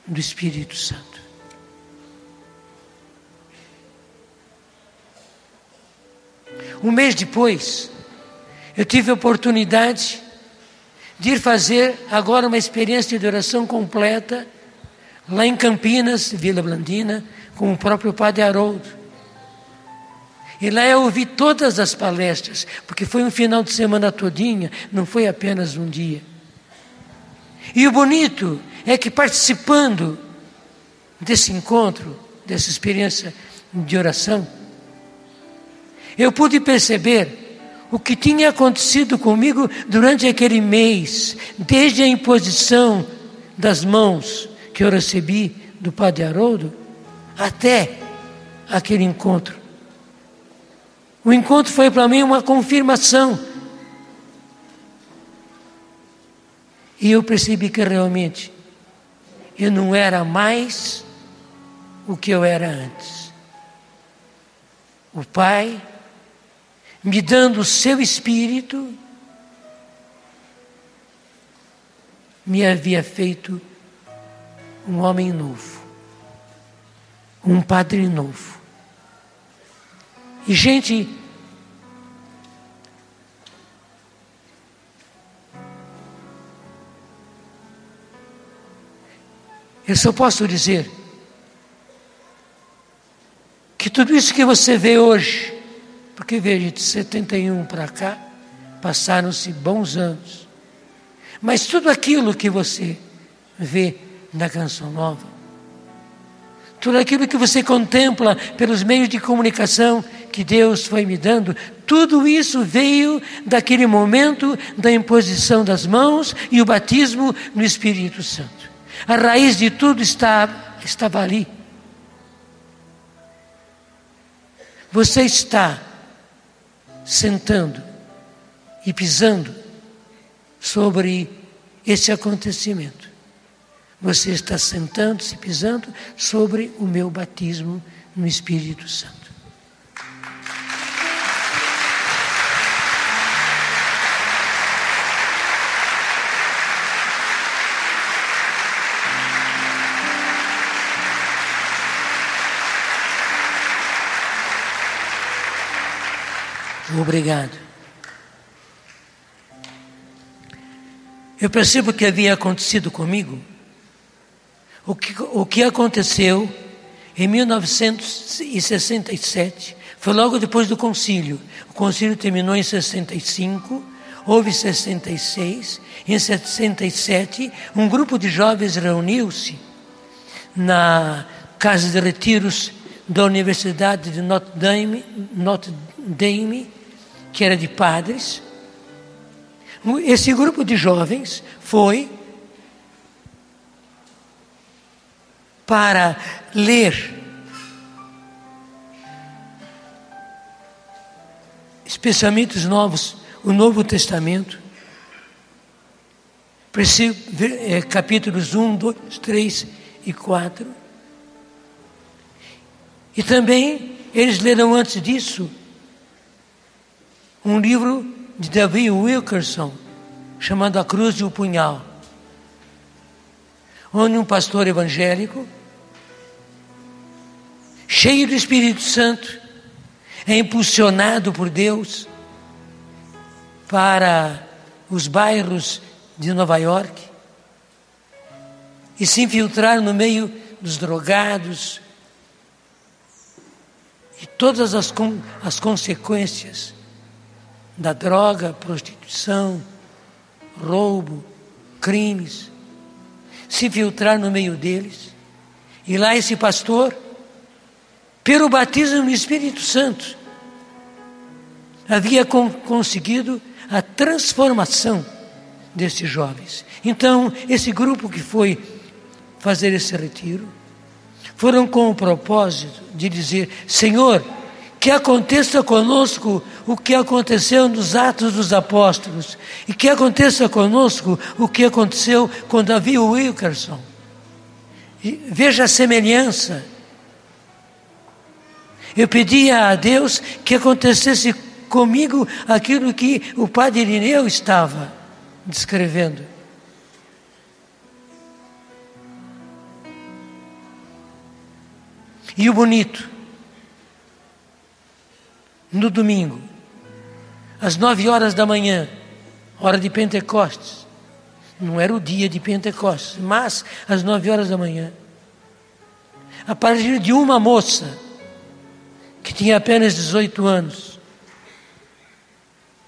do Espírito Santo. Um mês depois, eu tive a oportunidade de ir fazer agora uma experiência de oração completa lá em Campinas, Vila Blandina, com o próprio Padre Haroldo. E lá eu ouvi todas as palestras, porque foi um final de semana todinha, não foi apenas um dia. E o bonito é que participando desse encontro, dessa experiência de oração, eu pude perceber o que tinha acontecido comigo durante aquele mês, desde a imposição das mãos que eu recebi do Padre Haroldo, até aquele encontro. O encontro foi para mim uma confirmação. E eu percebi que realmente eu não era mais o que eu era antes. O Pai, me dando o seu Espírito, me havia feito um homem novo, um padre novo. E gente, eu só posso dizer que tudo isso que você vê hoje, porque veja, de 71 para cá, passaram-se bons anos, mas tudo aquilo que você vê na Canção Nova, tudo aquilo que você contempla pelos meios de comunicação que Deus foi me dando, tudo isso veio daquele momento da imposição das mãos e o batismo no Espírito Santo. A raiz de tudo estava ali. Você está sentando e pisando sobre esse acontecimento. Você está sentando-se e pisando sobre o meu batismo no Espírito Santo. Obrigado. Eu percebo que havia acontecido comigo o que aconteceu em 1967, foi logo depois do concílio. O concílio terminou em 65, houve 66, em 67, um grupo de jovens reuniu-se na casa de retiros da Universidade de Notre Dame, que era de padres. Esse grupo de jovens foi para ler especialmente o Novo Testamento, capítulos 1, 2, 3 e 4. E também eles leram antes disso um livro de David Wilkerson, chamado A Cruz e o Punhal, onde um pastor evangélico, cheio do Espírito Santo, é impulsionado por Deus para os bairros de Nova York e se infiltrar no meio dos drogados e todas as consequências da droga, prostituição, roubo, crimes, se infiltrar no meio deles. E lá esse pastor, pelo batismo no Espírito Santo, havia conseguido a transformação desses jovens. Então, esse grupo que foi fazer esse retiro, foram com o propósito de dizer: Senhor, que aconteça conosco o que aconteceu nos Atos dos Apóstolos, e que aconteça conosco o que aconteceu com David Wilkerson. E veja a semelhança. Eu pedia a Deus que acontecesse comigo aquilo que o padre Irineu estava descrevendo. E o bonito, no domingo, às 9 horas da manhã, hora de Pentecostes, não era o dia de Pentecostes, mas às 9 horas da manhã, a partir de uma moça que tinha apenas 18 anos,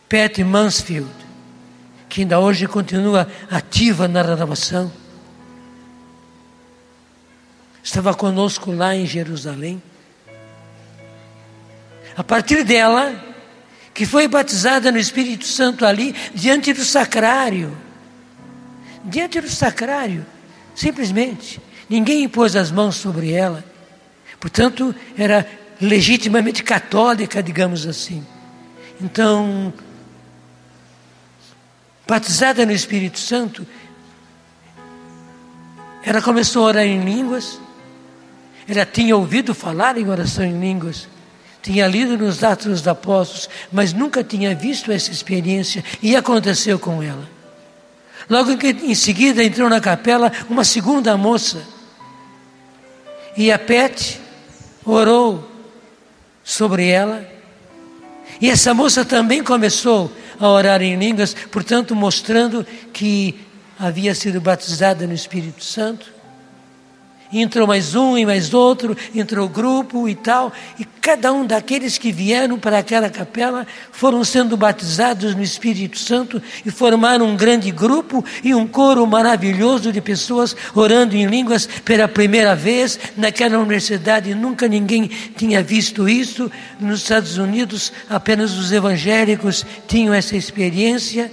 Patty Mansfield, que ainda hoje continua ativa na renovação, estava conosco lá em Jerusalém. A partir dela, que foi batizada no Espírito Santo ali, diante do sacrário, simplesmente, ninguém impôs as mãos sobre ela, portanto, era legitimamente católica, digamos assim. Então, batizada no Espírito Santo, ela começou a orar em línguas. Ela tinha ouvido falar em oração em línguas, tinha lido nos Atos dos Apóstolos, mas nunca tinha visto essa experiência, e aconteceu com ela. Logo em seguida entrou na capela uma segunda moça, e a Pet orou sobre ela, E essa moça também começou a orar em línguas, portanto mostrando que havia sido batizada no Espírito Santo. Entrou mais um e mais outro, entrou o grupo e tal, e cada um daqueles que vieram para aquela capela foram sendo batizados no Espírito Santo e formaram um grande grupo e um coro maravilhoso de pessoas orando em línguas pela primeira vez. Naquela universidade nunca ninguém tinha visto isso. Nos Estados Unidos apenas os evangélicos tinham essa experiência.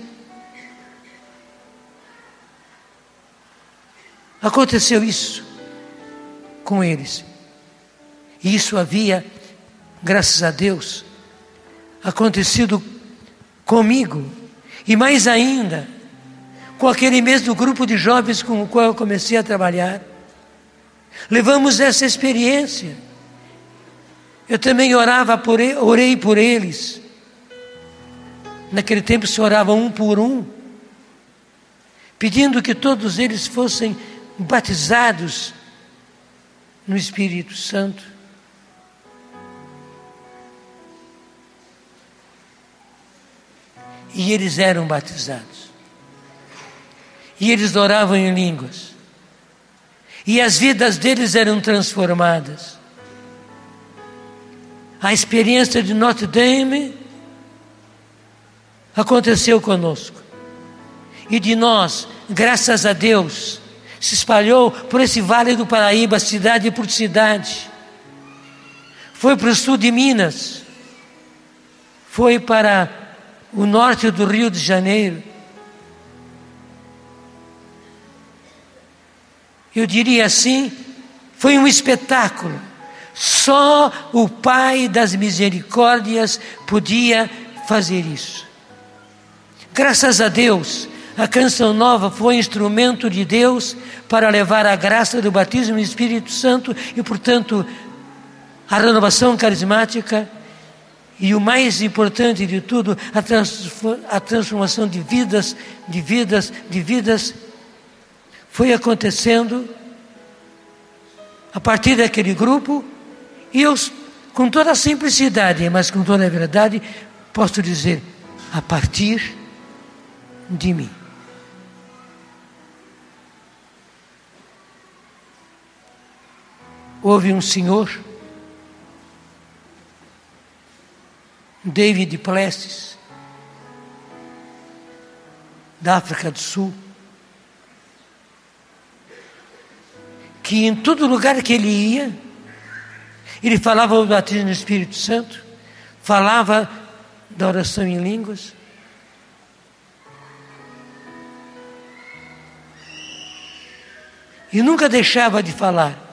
Aconteceu isso com eles. E isso havia, graças a Deus, acontecido comigo. E mais ainda, com aquele mesmo grupo de jovens com o qual eu comecei a trabalhar. Levamos essa experiência. Eu também orei por eles. Naquele tempo se orava um por um, pedindo que todos eles fossem batizados no Espírito Santo. E eles eram batizados. E eles oravam em línguas. E as vidas deles eram transformadas. A experiência de Notre Dame aconteceu conosco. E de nós, graças a Deus, se espalhou por esse Vale do Paraíba, cidade por cidade. Foi para o sul de Minas. Foi para o norte do Rio de Janeiro. Eu diria assim, foi um espetáculo. Só o Pai das Misericórdias podia fazer isso. Graças a Deus, a Canção Nova foi instrumento de Deus para levar a graça do batismo no Espírito Santo e, portanto, a renovação carismática e, o mais importante de tudo, a transformação de vidas, foi acontecendo a partir daquele grupo. E eu, com toda a simplicidade, mas com toda a verdade, posso dizer, a partir de mim. Houve um senhor, David Plessis, da África do Sul, que em todo lugar que ele ia, ele falava o batismo no Espírito Santo, falava da oração em línguas. E nunca deixava de falar.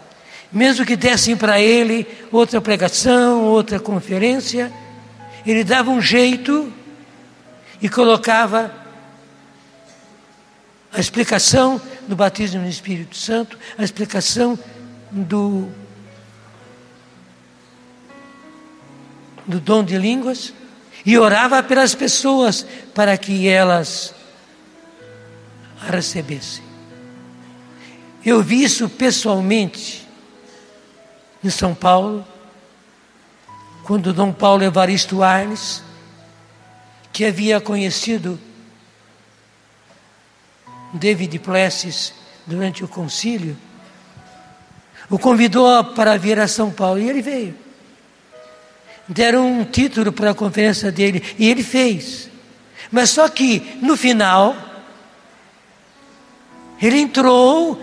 Mesmo que dessem para ele outra pregação, outra conferência, ele dava um jeito e colocava a explicação do batismo no Espírito Santo, a explicação do dom de línguas, e orava pelas pessoas para que elas a recebessem. Eu vi isso pessoalmente em São Paulo, quando Dom Paulo Evaristo Arnes, que havia conhecido David Plessis durante o concílio, o convidou para vir a São Paulo, e ele veio. Deram um título para a conferência dele, e ele fez. Mas só que, no final, ele entrou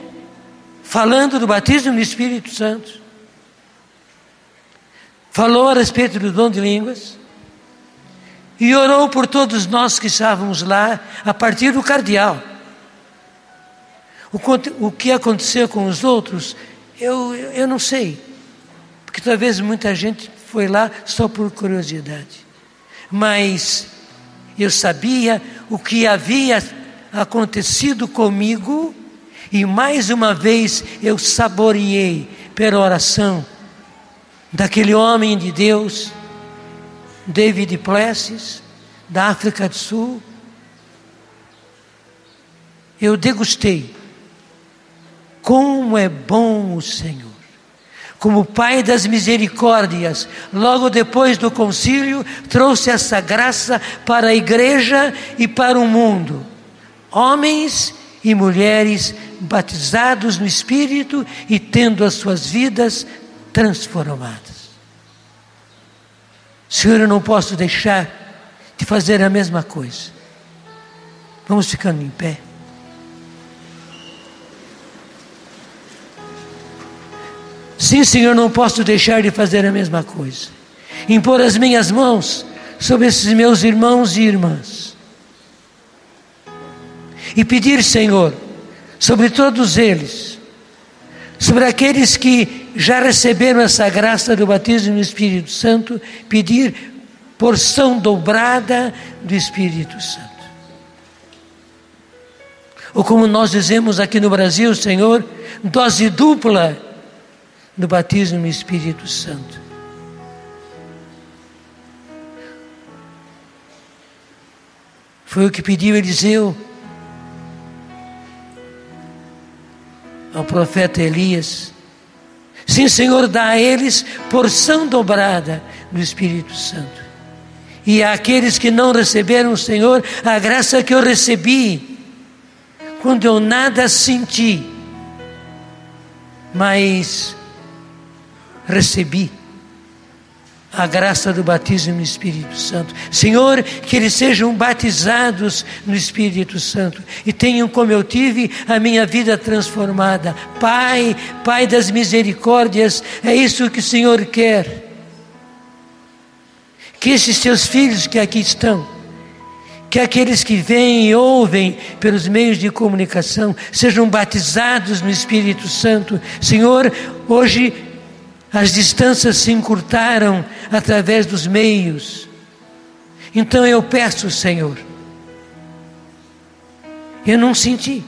falando do batismo no Espírito Santo, falou a respeito do dom de línguas, e orou por todos nós que estávamos lá, a partir do cardeal. O que aconteceu com os outros, eu não sei, porque talvez muita gente foi lá só por curiosidade. Mas eu sabia o que havia acontecido comigo, e mais uma vez eu saboreei pela oração daquele homem de Deus, David Plessis, da África do Sul. Eu degustei como é bom o Senhor, como Pai das misericórdias, logo depois do concílio, trouxe essa graça para a igreja e para o mundo. Homens e mulheres batizados no Espírito e tendo as suas vidas transformadas. Senhor, eu não posso deixar de fazer a mesma coisa. Vamos ficando em pé. Sim, Senhor, não posso deixar de fazer a mesma coisa. Impor as minhas mãos sobre esses meus irmãos e irmãs. E pedir, Senhor, sobre todos eles, sobre aqueles que já receberam essa graça do batismo no Espírito Santo, pedir porção dobrada do Espírito Santo. Ou como nós dizemos aqui no Brasil, Senhor, dose dupla do batismo no Espírito Santo. Foi o que pediu Eliseu ao profeta Elias. Sim, Senhor, dá a eles porção dobrada do Espírito Santo. E àqueles que não receberam, Senhor, a graça que eu recebi, quando eu nada senti, mas recebi a graça do batismo no Espírito Santo. Senhor, que eles sejam batizados no Espírito Santo e tenham, como eu tive, a minha vida transformada. Pai, Pai das misericórdias, é isso que o Senhor quer. Que esses teus filhos que aqui estão, que aqueles que vêm e ouvem pelos meios de comunicação, sejam batizados no Espírito Santo. Senhor, hoje as distâncias se encurtaram através dos meios. Então eu peço, Senhor, eu não senti.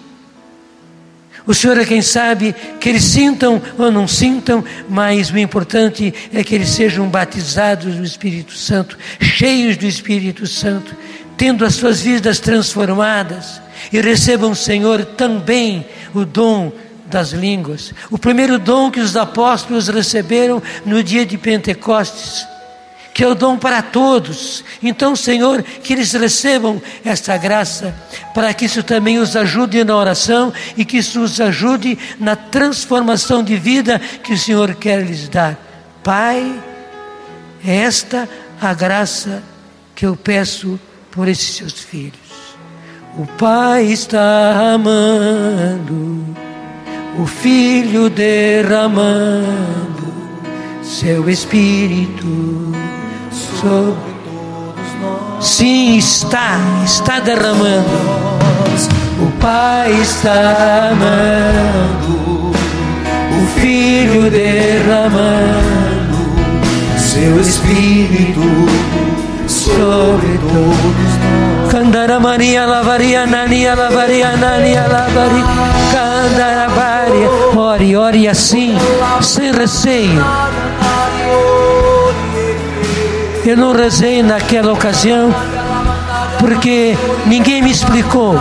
O Senhor é quem sabe, que eles sintam ou não sintam, mas o importante é que eles sejam batizados no Espírito Santo, cheios do Espírito Santo, tendo as suas vidas transformadas, e recebam, Senhor, também o dom das línguas, o primeiro dom que os apóstolos receberam no dia de Pentecostes, que é o dom para todos. Então, Senhor, que eles recebam essa graça, para que isso também os ajude na oração e que isso os ajude na transformação de vida que o Senhor quer lhes dar. Pai, é esta a graça que eu peço por esses seus filhos. O Pai está amando, o Filho derramando seu Espírito sobre todos nós. Sim, está derramando. O Pai está amando, o Filho derramando seu Espírito sobre todos nós. Candara Maria lavaria nania lavaria nania lavaria candara varia. Ore assim, sem receio. Eu não rezei naquela ocasião porque ninguém me explicou.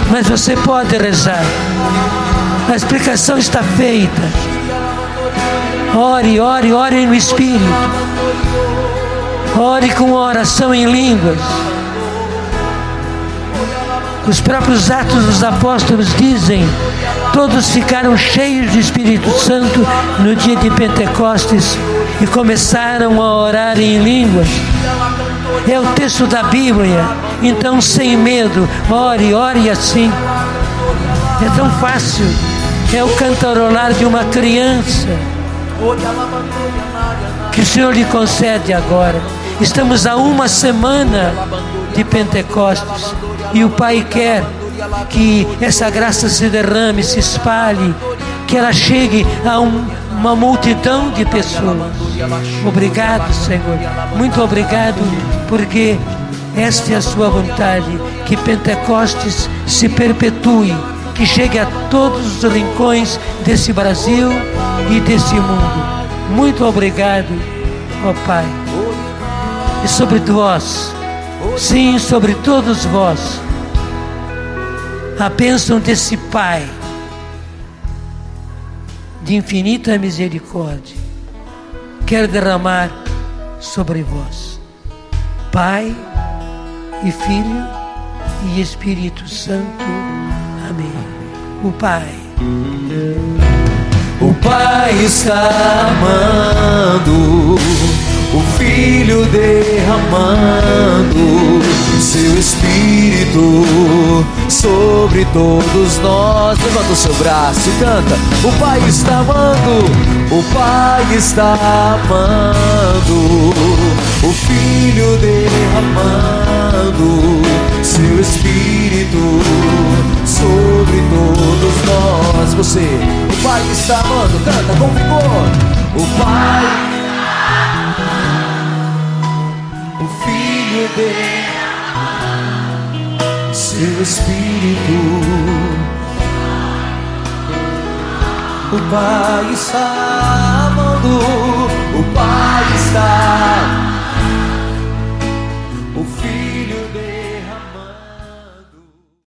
Mas você pode rezar. A explicação está feita. Ore no Espírito. Ore com oração em línguas. Os próprios Atos dos Apóstolos dizem: todos ficaram cheios do Espírito Santo no dia de Pentecostes e começaram a orar em línguas. É o texto da Bíblia. Então, sem medo, ore assim. É tão fácil. É o cantarolar de uma criança que o Senhor lhe concede agora. Estamos a uma semana de Pentecostes e o Pai quer que essa graça se derrame, se espalhe, que ela chegue a uma multidão de pessoas. Obrigado, Senhor, muito obrigado, porque esta é a sua vontade, que Pentecostes se perpetue, que chegue a todos os rincões desse Brasil e desse mundo. Muito obrigado, ó Pai. E sobre vós, sim, sobre todos vós, a bênção desse Pai de infinita misericórdia quer derramar sobre vós. Pai e Filho e Espírito Santo. Amém. O Pai está amando, o Filho derramando seu Espírito sobre todos nós. Levanta o seu braço e canta. O Pai está amando, o Pai está amando, o Filho derramando seu Espírito sobre todos nós. Você, o Pai está amando, canta com vigor. O Pai, o Filho derramando seu Espírito. O Pai está amando, o Pai está